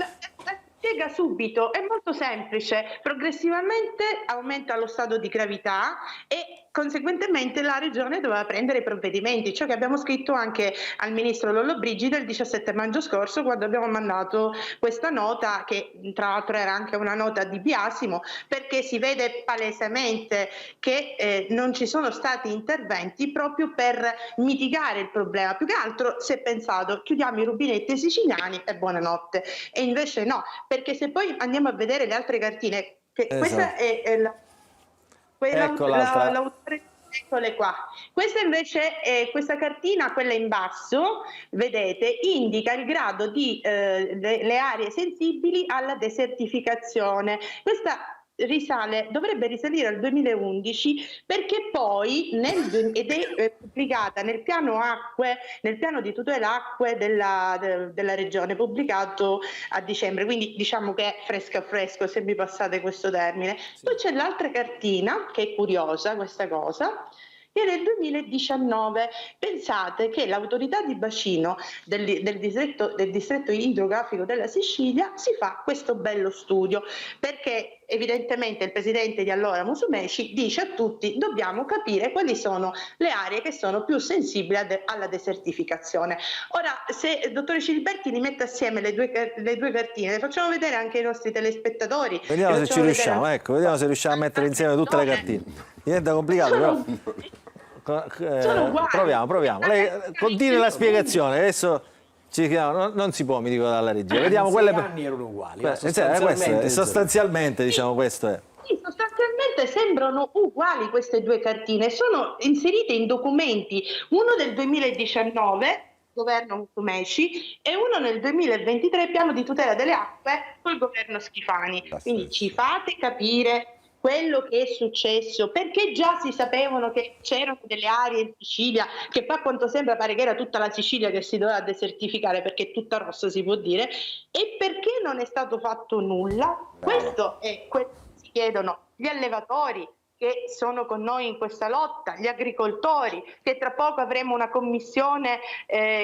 Spiega subito, è molto semplice, progressivamente aumenta lo stato di gravità e conseguentemente la regione doveva prendere i provvedimenti, ciò che abbiamo scritto anche al ministro Lollobrigida il 17 maggio scorso, quando abbiamo mandato questa nota, che tra l'altro era anche una nota di biasimo, perché si vede palesemente che non ci sono stati interventi proprio per mitigare il problema. Più che altro si è pensato chiudiamo i rubinetti siciliani e buonanotte, e invece no, perché se poi andiamo a vedere le altre cartine, che questa è eccole qua. Questa invece è questa cartina, quella in basso, vedete, indica il grado di le aree sensibili alla desertificazione. Questa dovrebbe risalire al 2011, perché poi ed è pubblicata nel piano acque, nel piano di tutela acque della regione, pubblicato a dicembre, quindi diciamo che è fresco a fresco, se mi passate questo termine. Sì. Poi c'è l'altra cartina, che è curiosa questa cosa, che nel 2019 pensate che l'autorità di bacino del distretto idrografico della Sicilia si fa questo bello studio, perché evidentemente il presidente di allora Musumeci dice a tutti: dobbiamo capire quali sono le aree che sono più sensibili alla desertificazione. Ora, se il dottore Ciliberti li mette assieme le due cartine, le facciamo vedere anche ai nostri telespettatori. Vediamo se ci riusciamo, ecco, vediamo se riusciamo a mettere insieme tutte le cartine. Diventa complicato, però. Proviamo. Lei continui la spiegazione, adesso non si può, mi dico dalla regia. Vediamo quelle anni erano uguali. Sostanzialmente, diciamo, questo è. Sì, sostanzialmente sembrano uguali queste due cartine, sono inserite in documenti, uno del 2019, governo Musumeci, e uno nel 2023, piano di tutela delle acque col governo Schifani. Quindi ci fate capire quello che è successo, perché già si sapevano che c'erano delle aree in Sicilia, che poi a quanto sembra pare che era tutta la Sicilia che si doveva desertificare, perché è tutta rossa, si può dire, e perché non è stato fatto nulla. Questo è quello che si chiedono gli allevatori che sono con noi in questa lotta, gli agricoltori, che tra poco avremo una commissione,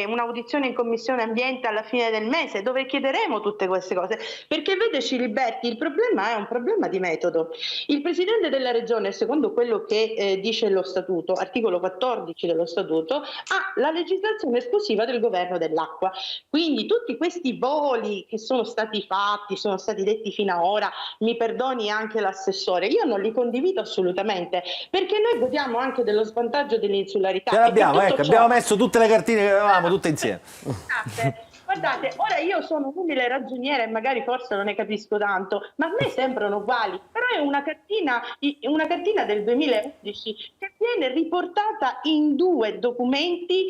un'audizione in commissione ambiente alla fine del mese, dove chiederemo tutte queste cose. Perché vede Ciliberti, il problema è un problema di metodo. Il presidente della regione, secondo quello che dice lo statuto, articolo 14 dello statuto, ha la legislazione esclusiva del governo dell'acqua. Quindi tutti questi voli che sono stati fatti, sono stati detti fino ad ora, mi perdoni anche l'assessore, io non li condivido assolutamente, perché noi godiamo anche dello svantaggio dell'insularità. Ce l'abbiamo, ecco, abbiamo messo tutte le cartine che avevamo tutte insieme. Guardate, ora io sono un umile ragioniere e magari forse non ne capisco tanto, ma a me sembrano uguali, però è una cartina del 2011 che viene riportata in due documenti,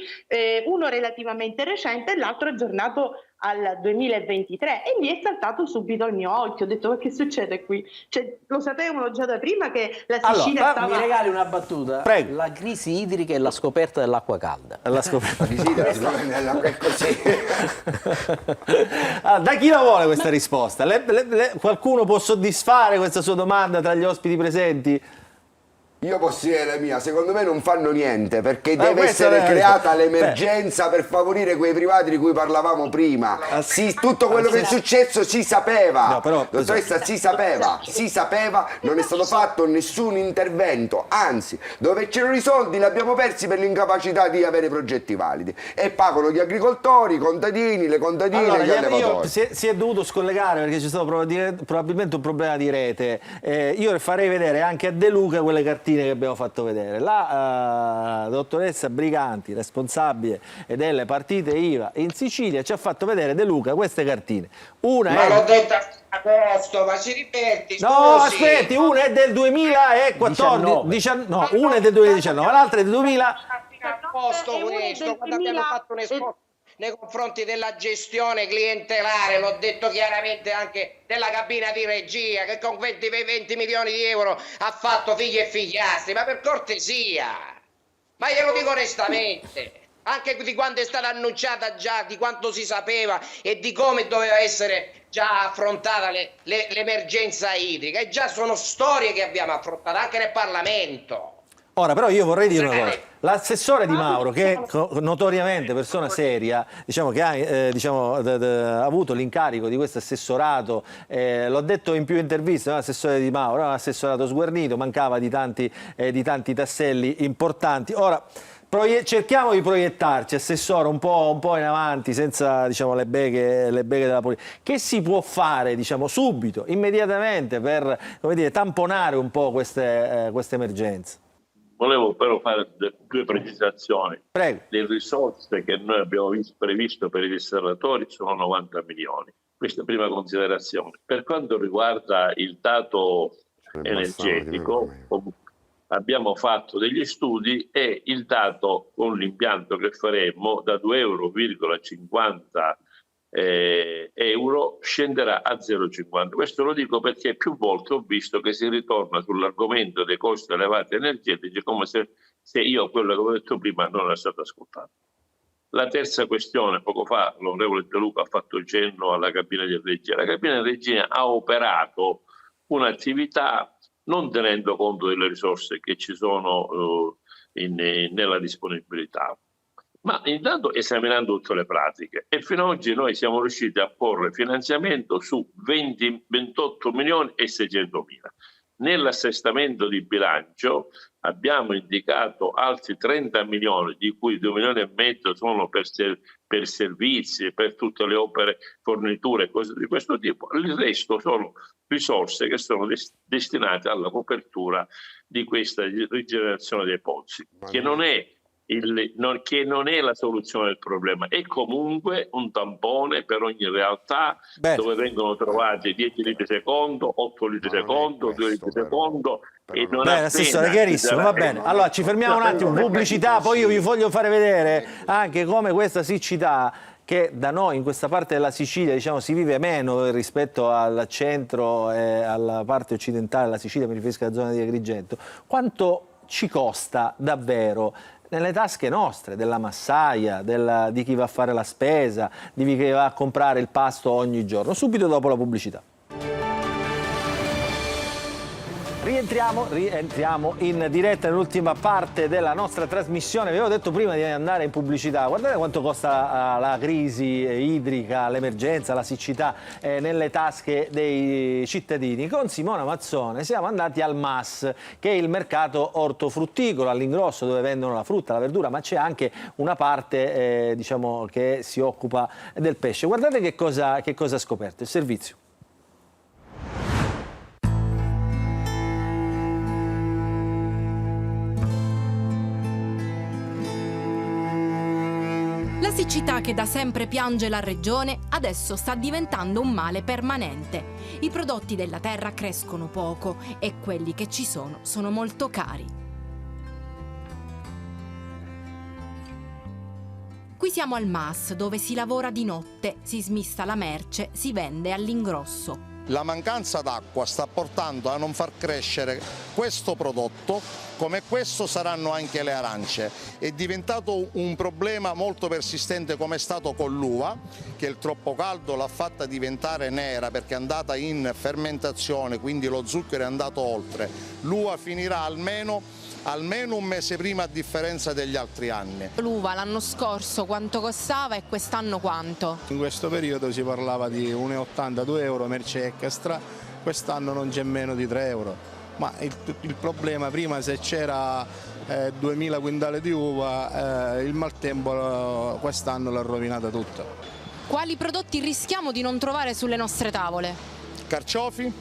uno relativamente recente e l'altro aggiornato al 2023, e lì è saltato subito al mio occhio. Ho detto: ma che succede qui? Cioè, lo sapevano già da prima che la Sicilia stava... Mi regali una battuta? Prego. La crisi idrica e la scoperta dell'acqua calda. La scoperta è così. Da chi la vuole questa risposta? Qualcuno può soddisfare questa sua domanda tra gli ospiti presenti? Io posso dire la mia, secondo me non fanno niente, perché deve essere creata l'emergenza per favorire quei privati di cui parlavamo prima. Tutto quello che è successo si sapeva, dottoressa, si sapeva, non è stato fatto nessun intervento, anzi, dove c'erano i soldi li abbiamo persi per l'incapacità di avere progetti validi, e pagano gli agricoltori, i contadini, le contadine, gli allevatori. Si è dovuto scollegare perché c'è stato probabilmente un problema di rete. Io farei vedere anche a De Luca quelle cartine che abbiamo fatto vedere. La dottoressa Briganti, responsabile delle partite IVA in Sicilia, ci ha fatto vedere, De Luca, queste cartine. Ma l'ho detta a agosto, ma si ripeti? No, aspetti, una è del 2014, no, una è del 2019, l'altra è del 2000. A posto questo, quando abbiamo fatto un esposto nei confronti della gestione clientelare, l'ho detto chiaramente anche della cabina di regia, che con 20 milioni di euro ha fatto figli e figliastri, ma per cortesia, ma glielo dico onestamente, anche di quando è stata annunciata già, di quanto si sapeva e di come doveva essere già affrontata l'emergenza idrica, e già sono storie che abbiamo affrontato anche nel Parlamento. Ora, però io vorrei dire una cosa. L'assessore Di Mauro, che è notoriamente persona seria, diciamo che ha avuto l'incarico di questo assessorato, l'ho detto in più interviste, l'assessore Di Mauro era un assessorato sguarnito, mancava di tanti tasselli importanti. Ora, cerchiamo di proiettarci, assessore, un po' in avanti, senza, diciamo, le beghe della politica. Che si può fare, diciamo, subito, immediatamente, per, come dire, tamponare un po' queste emergenze? Volevo però fare due precisazioni. Prego. Le risorse che noi abbiamo previsto per i dissalatori sono 90 milioni. Questa è la prima considerazione. Per quanto riguarda il dato energetico, abbiamo fatto degli studi e il dato con l'impianto che faremo da 2,50 euro scenderà a 0,50. Questo lo dico perché più volte ho visto che si ritorna sull'argomento dei costi elevati energetici come se io quello che ho detto prima non era stato ascoltato. La terza questione, poco fa l'onorevole De Luca ha fatto cenno alla cabina di regia. La cabina di regia ha operato un'attività non tenendo conto delle risorse che ci sono nella disponibilità, ma intanto esaminando tutte le pratiche, e fino ad oggi noi siamo riusciti a porre finanziamento su 28 milioni e 600 mila. Nell'assestamento di bilancio abbiamo indicato altri 30 milioni, di cui 2 milioni e mezzo sono per servizi, per tutte le opere, forniture e cose di questo tipo. Il resto sono risorse che sono destinate alla copertura di questa rigenerazione dei pozzi, che non è la soluzione del problema, è comunque un tampone per ogni realtà. Beh, dove vengono trovati 10 litri secondo, 8 litri secondo, 2 litri secondo. Bene, assessore, chiarissimo, va bene. Allora ci fermiamo un attimo, pubblicità, poi io vi voglio fare vedere anche come questa siccità, che da noi in questa parte della Sicilia, diciamo, si vive meno rispetto al centro e alla parte occidentale della Sicilia, mi riferisco alla zona di Agrigento, quanto ci costa davvero nelle tasche nostre, della massaia, di chi va a fare la spesa, di chi va a comprare il pasto ogni giorno. Subito dopo la pubblicità. Rientriamo in diretta nell'ultima parte della nostra trasmissione. Vi avevo detto prima di andare in pubblicità, guardate quanto costa la crisi idrica, l'emergenza, la siccità nelle tasche dei cittadini. Con Simona Mazzone siamo andati al MAS, che è il mercato ortofrutticolo, all'ingrosso, dove vendono la frutta, la verdura, ma c'è anche una parte diciamo, che si occupa del pesce. Guardate che cosa ha scoperto il servizio. La siccità che da sempre piange la regione adesso sta diventando un male permanente. I prodotti della terra crescono poco e quelli che ci sono molto cari. Qui siamo al MAS, dove si lavora di notte, si smista la merce, si vende all'ingrosso. La mancanza d'acqua sta portando a non far crescere questo prodotto, come questo saranno anche le arance. È diventato un problema molto persistente, come è stato con l'uva, che il troppo caldo l'ha fatta diventare nera perché è andata in fermentazione, quindi lo zucchero è andato oltre. L'uva finirà almeno un mese prima, a differenza degli altri anni. L'uva l'anno scorso quanto costava e quest'anno quanto? In questo periodo si parlava di 1,80, 2 euro merce extra, quest'anno non c'è meno di 3 euro. Ma il problema, prima se c'era 2000 quintali di uva, il maltempo quest'anno l'ha rovinata tutta. Quali prodotti rischiamo di non trovare sulle nostre tavole? Carciofi,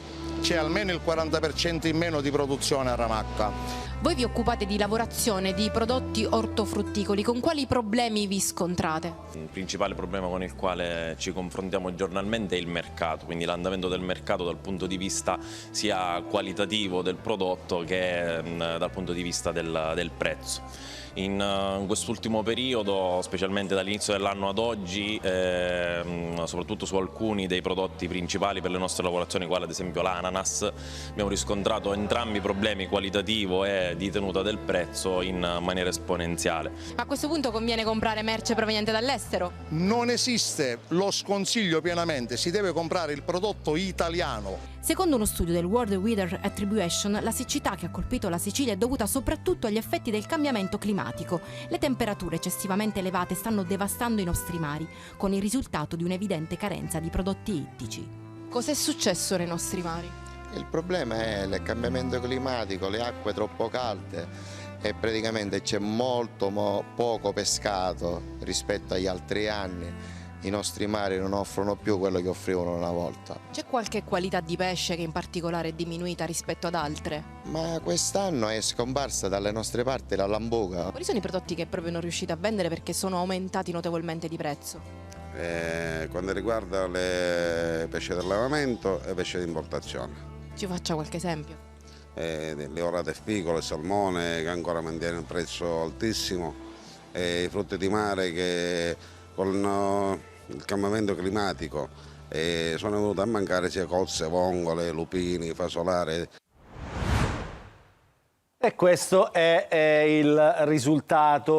c'è almeno il 40% in meno di produzione a Ramacca. Voi vi occupate di lavorazione di prodotti ortofrutticoli, con quali problemi vi scontrate? Il principale problema con il quale ci confrontiamo giornalmente è il mercato, quindi l'andamento del mercato dal punto di vista sia qualitativo del prodotto che dal punto di vista del prezzo. In quest'ultimo periodo, specialmente dall'inizio dell'anno ad oggi, soprattutto su alcuni dei prodotti principali per le nostre lavorazioni, quale ad esempio l'ananas, abbiamo riscontrato entrambi problemi qualitativo e di tenuta del prezzo in maniera esponenziale. A questo punto conviene comprare merce proveniente dall'estero? Non esiste, lo sconsiglio pienamente, si deve comprare il prodotto italiano. Secondo uno studio del World Weather Attribution, la siccità che ha colpito la Sicilia è dovuta soprattutto agli effetti del cambiamento climatico. Le temperature eccessivamente elevate stanno devastando i nostri mari, con il risultato di un'evidente carenza di prodotti ittici. Cos'è successo nei nostri mari? Il problema è il cambiamento climatico, le acque troppo calde e praticamente c'è molto poco pescato rispetto agli altri anni. I nostri mari non offrono più quello che offrivano una volta. C'è qualche qualità di pesce che in particolare è diminuita rispetto ad altre? Ma quest'anno è scomparsa dalle nostre parti la lambuca. Quali sono i prodotti che proprio non riuscite a vendere perché sono aumentati notevolmente di prezzo? Quando riguarda le pesce di allevamento e pesce di importazione. Ci faccia qualche esempio? Le orate spicole, il salmone che ancora mantiene un prezzo altissimo, i frutti di mare che con il cambiamento climatico e sono venute a mancare sia cozze, vongole, lupini, fasolare. E questo è il risultato.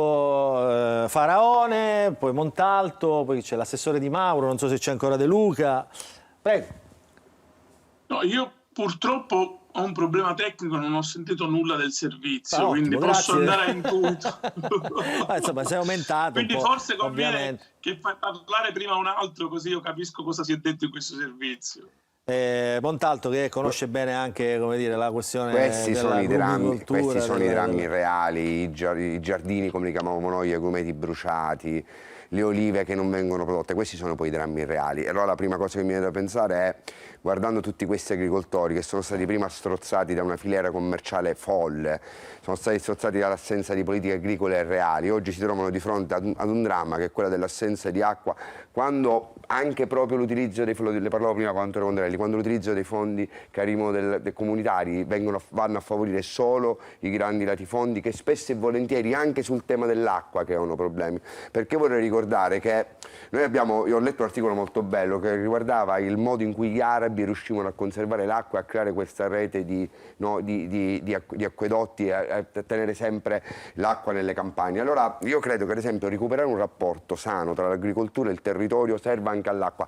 Faraone, poi Montalto, poi c'è l'assessore Di Mauro, non so se c'è ancora De Luca. Prego. No, io purtroppo ho un problema tecnico, non ho sentito nulla del servizio, Ottimo, quindi posso andare a intuito. Insomma, sei aumentato. Quindi un po', forse conviene ovviamente. che fai parlare prima un altro, così io capisco cosa si è detto in questo servizio. Montalto, che conosce bene anche, come dire, la questione questi della sono i drammi, agrumicoltura, i drammi reali, i giardini come li chiamavamo noi, gli agrumeti bruciati, le olive che non vengono prodotte, questi sono poi i drammi reali. E allora la prima cosa che mi viene da pensare è, guardando tutti questi agricoltori che sono stati prima strozzati da una filiera commerciale folle, sono stati strozzati dall'assenza di politiche agricole reali, oggi si trovano di fronte ad un dramma che è quello dell'assenza di acqua, quando anche proprio l'utilizzo dei fondi, ne parlavo prima quando ero Condorelli, quando l'utilizzo dei fondi che arrivano dei comunitari vanno a favorire solo i grandi latifondi che spesso e volentieri anche sul tema dell'acqua creano problemi, perché vorrei ricordare che noi io ho letto un articolo molto bello che riguardava il modo in cui gli arabi riuscivano a conservare l'acqua e a creare questa rete di acquedotti e a tenere sempre l'acqua nelle campagne. Allora io credo che ad esempio recuperare un rapporto sano tra l'agricoltura e il territorio serva anche all'acqua.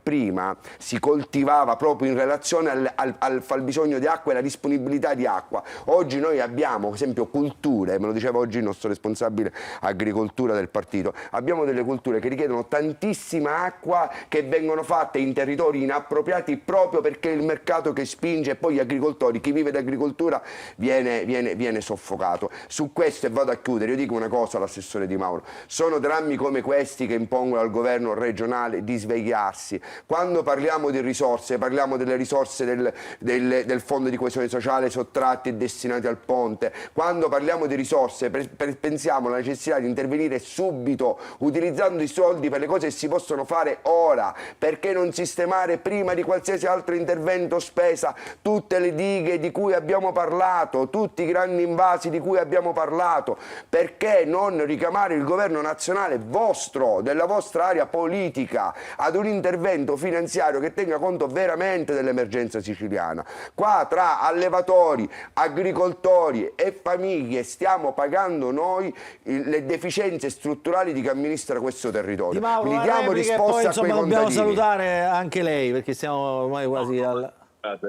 Prima si coltivava proprio in relazione al fabbisogno di acqua e alla disponibilità di acqua. Oggi noi abbiamo, ad esempio, culture, me lo diceva oggi il nostro responsabile agricoltura del partito, abbiamo delle culture che richiedono tantissima acqua che vengono fatte in territori inappropriati proprio perché il mercato che spinge e poi gli agricoltori, chi vive d'agricoltura viene soffocato. Su questo, e vado a chiudere, io dico una cosa all'assessore Di Mauro, sono drammi come questi che impongono al governo regionale di svegliarsi. Quando parliamo di risorse, parliamo delle risorse del fondo di coesione sociale sottratti e destinati al ponte. Quando parliamo di risorse pensiamo alla necessità di intervenire subito utilizzando i soldi per le cose che si possono fare ora, perché non sistemare prima di qualsiasi altro intervento spesa tutte le dighe di cui abbiamo parlato, tutti i grandi invasi di cui abbiamo parlato, perché non richiamare il governo nazionale vostro, della vostra area politica, ad un intervento finanziario che tenga conto veramente dell'emergenza siciliana. Qua tra allevatori, agricoltori e famiglie stiamo pagando noi le deficienze strutturali di chi amministra questo territorio. Di Mauro, Quindi diamo risposte a quei dobbiamo contadini. salutare anche lei perché siamo ormai quasi al...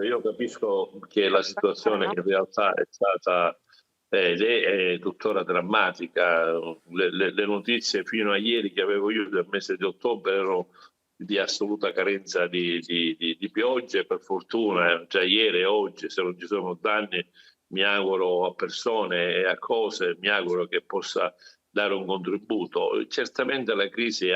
Io capisco che la situazione in realtà è stata ed è tuttora drammatica. Le notizie fino a ieri che avevo io del mese di ottobre erano di assoluta carenza di piogge. Per fortuna già ieri e oggi, se non ci sono danni, mi auguro a persone e a cose, mi auguro che possa dare un contributo. Certamente la crisi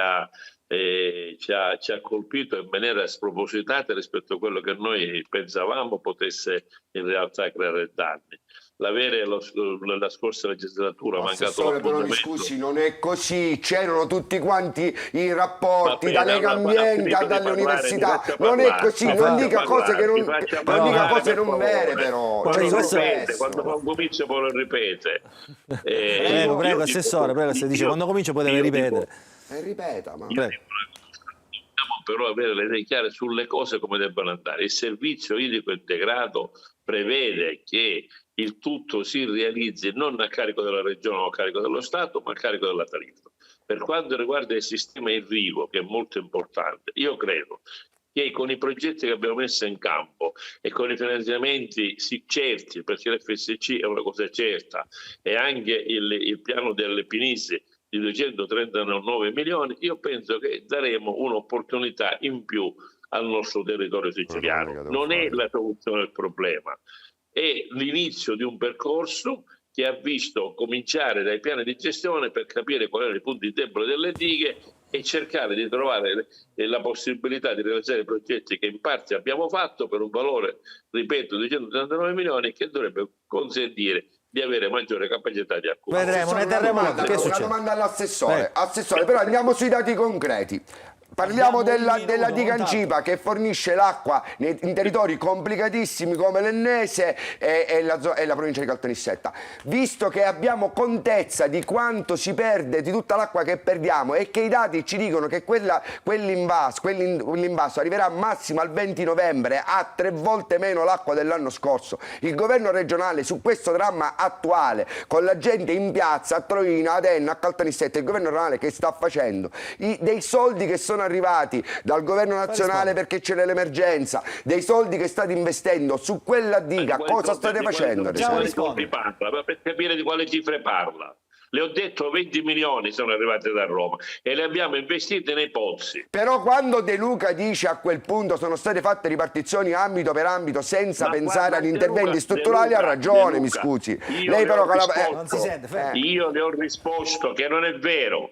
ci ha colpito in maniera spropositata rispetto a quello che noi pensavamo potesse in realtà creare danni. L'avere la scorsa legislatura mancato però mi scusi, non è così, c'erano tutti quanti i rapporti da Lega Ambiente dalle università, non è così, non dica cose che non dica cose non vere però. Quando comincia poi lo ripete. Prego assessore, prego, se dice quando comincia poi deve ripetere. Ripeta, ma dobbiamo però avere le idee chiare sulle cose come debbano andare. Il servizio idrico integrato prevede che il tutto si realizzi non a carico della regione o a carico dello Stato, ma a carico della tariffa. Per quanto riguarda il sistema irriguo, che è molto importante, io credo che con i progetti che abbiamo messo in campo e con i finanziamenti certi, perché l'FSC è una cosa certa, e anche il piano delle Pinisi di 239 milioni, io penso che daremo un'opportunità in più al nostro territorio siciliano. Non è la soluzione del problema, è l'inizio di un percorso che ha visto cominciare dai piani di gestione per capire quali erano i punti deboli delle dighe e cercare di trovare la possibilità di realizzare i progetti che in parte abbiamo fatto per un valore, ripeto, di 239 milioni, che dovrebbe consentire di avere maggiore capacità di accumulo. Vedremo, ne terremo una domanda all'assessore. Assessore, però andiamo sui dati concreti. Parliamo della diga Ancipa che fornisce l'acqua in territori complicatissimi come l'Ennese e la provincia di Caltanissetta. Visto che abbiamo contezza di quanto si perde, di tutta l'acqua che perdiamo e che i dati ci dicono che quell'invaso arriverà massimo al 20 novembre a 3 volte meno l'acqua dell'anno scorso, il governo regionale su questo dramma attuale, con la gente in piazza a Troino, ad Enna, a Caltanissetta, il governo regionale che sta facendo? Dei soldi che sono arrivati dal governo nazionale perché c'era l'emergenza, dei soldi che state investendo su quella diga, cosa state facendo? Per capire di quale cifre parla. Le ho detto 20 milioni sono arrivati da Roma e le abbiamo investite nei pozzi. Però quando De Luca dice a quel punto sono state fatte ripartizioni ambito per ambito senza pensare agli interventi strutturali, ha ragione, mi scusi. Lei però non si sente, io le ho risposto che non è vero.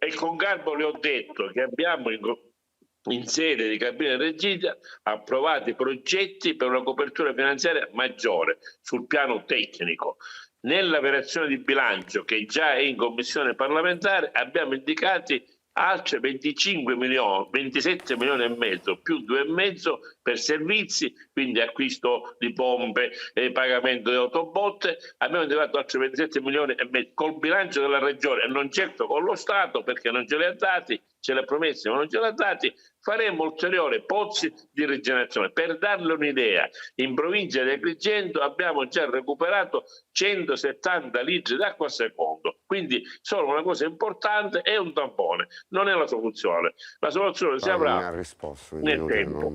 E con garbo le ho detto che abbiamo in sede di cabina regia approvati progetti per una copertura finanziaria maggiore sul piano tecnico. Nella variazione di bilancio che già è in commissione parlamentare abbiamo indicati altre 25 milioni, 27 milioni e mezzo più 2,5 per servizi, quindi acquisto di pompe e pagamento di autobotte. Abbiamo indicato altri 27 milioni e mezzo col bilancio della regione e non certo con lo Stato, perché non ce li ha dati, ce li ha promessi ma non ce li ha dati. Faremo ulteriori pozzi di rigenerazione. Per darle un'idea, in provincia di Agrigento abbiamo già recuperato 170 litri d'acqua a secondo, quindi solo una cosa importante è un tampone, non è la soluzione. La soluzione si avrà nel tempo.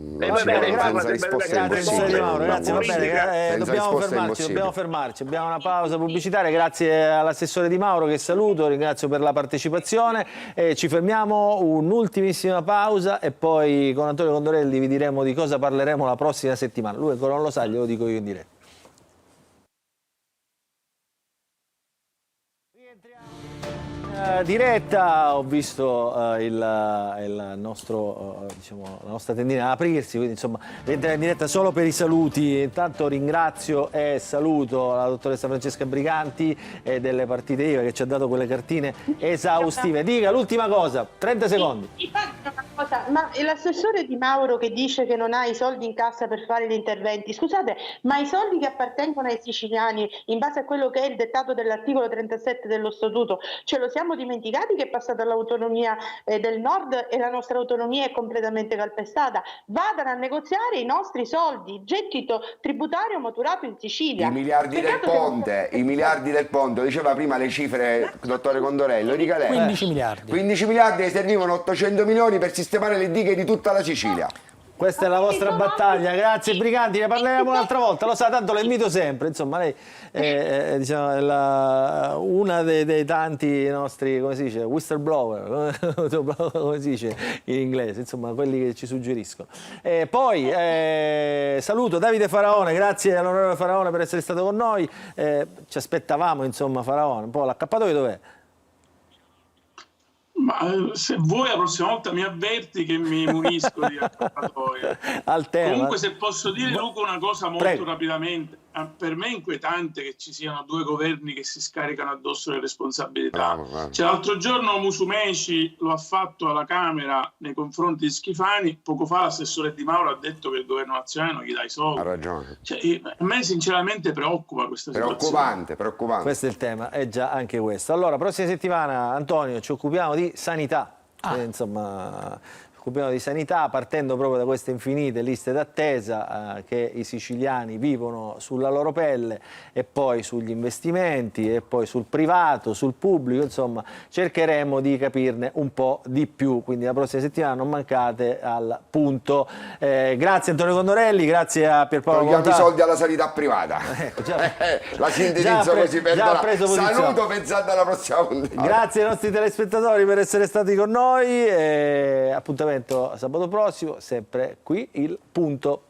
Dobbiamo fermarci, abbiamo una pausa pubblicitaria. Grazie all'assessore Di Mauro che saluto, ringrazio per la partecipazione. Ci fermiamo, un'ultimissima pausa e poi con Antonio Condorelli vi diremo di cosa parleremo la prossima settimana. Lui ancora non lo sa, glielo dico io in diretta. Diretta, ho visto il nostro, diciamo, la nostra tendina ad aprirsi, quindi insomma rientriamo in diretta solo per i saluti. Intanto ringrazio e saluto la dottoressa Francesca Briganti delle partite IVA che ci ha dato quelle cartine esaustive. Dica l'ultima cosa, 30 secondi. Ma l'assessore Di Mauro che dice che non ha i soldi in cassa per fare gli interventi, scusate, ma i soldi che appartengono ai siciliani in base a quello che è il dettato dell'articolo 37 dello statuto, ce lo siamo dimenticati che è passata l'autonomia del nord e la nostra autonomia è completamente calpestata? Vadano a negoziare i nostri soldi, gettito tributario maturato in Sicilia. I miliardi del ponte, i miliardi del ponte, lo diceva prima le cifre, dottore Condorello, dica lei. 15 miliardi. 15 miliardi, servivano 800 milioni per sistemare le dighe di tutta la Sicilia. Questa è la vostra battaglia, grazie Briganti, ne parleremo un'altra volta, lo sa, tanto lo invito sempre, insomma lei diciamo, è una dei tanti nostri, come si dice, whistleblower, come si dice in inglese, insomma quelli che ci suggeriscono. Poi saluto Davide Faraone, grazie all'onorevole Faraone per essere stato con noi, ci aspettavamo insomma Faraone, un po' l'accappatoio dov'è? Ma se vuoi la prossima volta mi avverti che mi munisco di accappatoio. Al tema. Comunque se posso dire Luca una cosa molto rapidamente, per me è inquietante che ci siano due governi che si scaricano addosso le responsabilità. Cioè, l'altro giorno Musumeci lo ha fatto alla Camera nei confronti di Schifani, poco fa l'assessore Di Mauro ha detto che il governo nazionale non gli dà i soldi. Ha ragione. Cioè, a me sinceramente preoccupa questa situazione. Preoccupante. Questo è il tema, è già anche questo. Allora, prossima settimana, Antonio, ci occupiamo di sanità. Insomma, occupiamo di sanità partendo proprio da queste infinite liste d'attesa che i siciliani vivono sulla loro pelle e poi sugli investimenti e poi sul privato, sul pubblico, insomma cercheremo di capirne un po' di più, quindi la prossima settimana non mancate al punto. Grazie Antonio Condorelli, grazie a Pierpaolo Montà. Togliamo i soldi alla sanità privata. La sintetizzo così per saluto pensando alla prossima puntata. Grazie ai nostri telespettatori per essere stati con noi, appuntamento sabato prossimo, sempre qui il punto.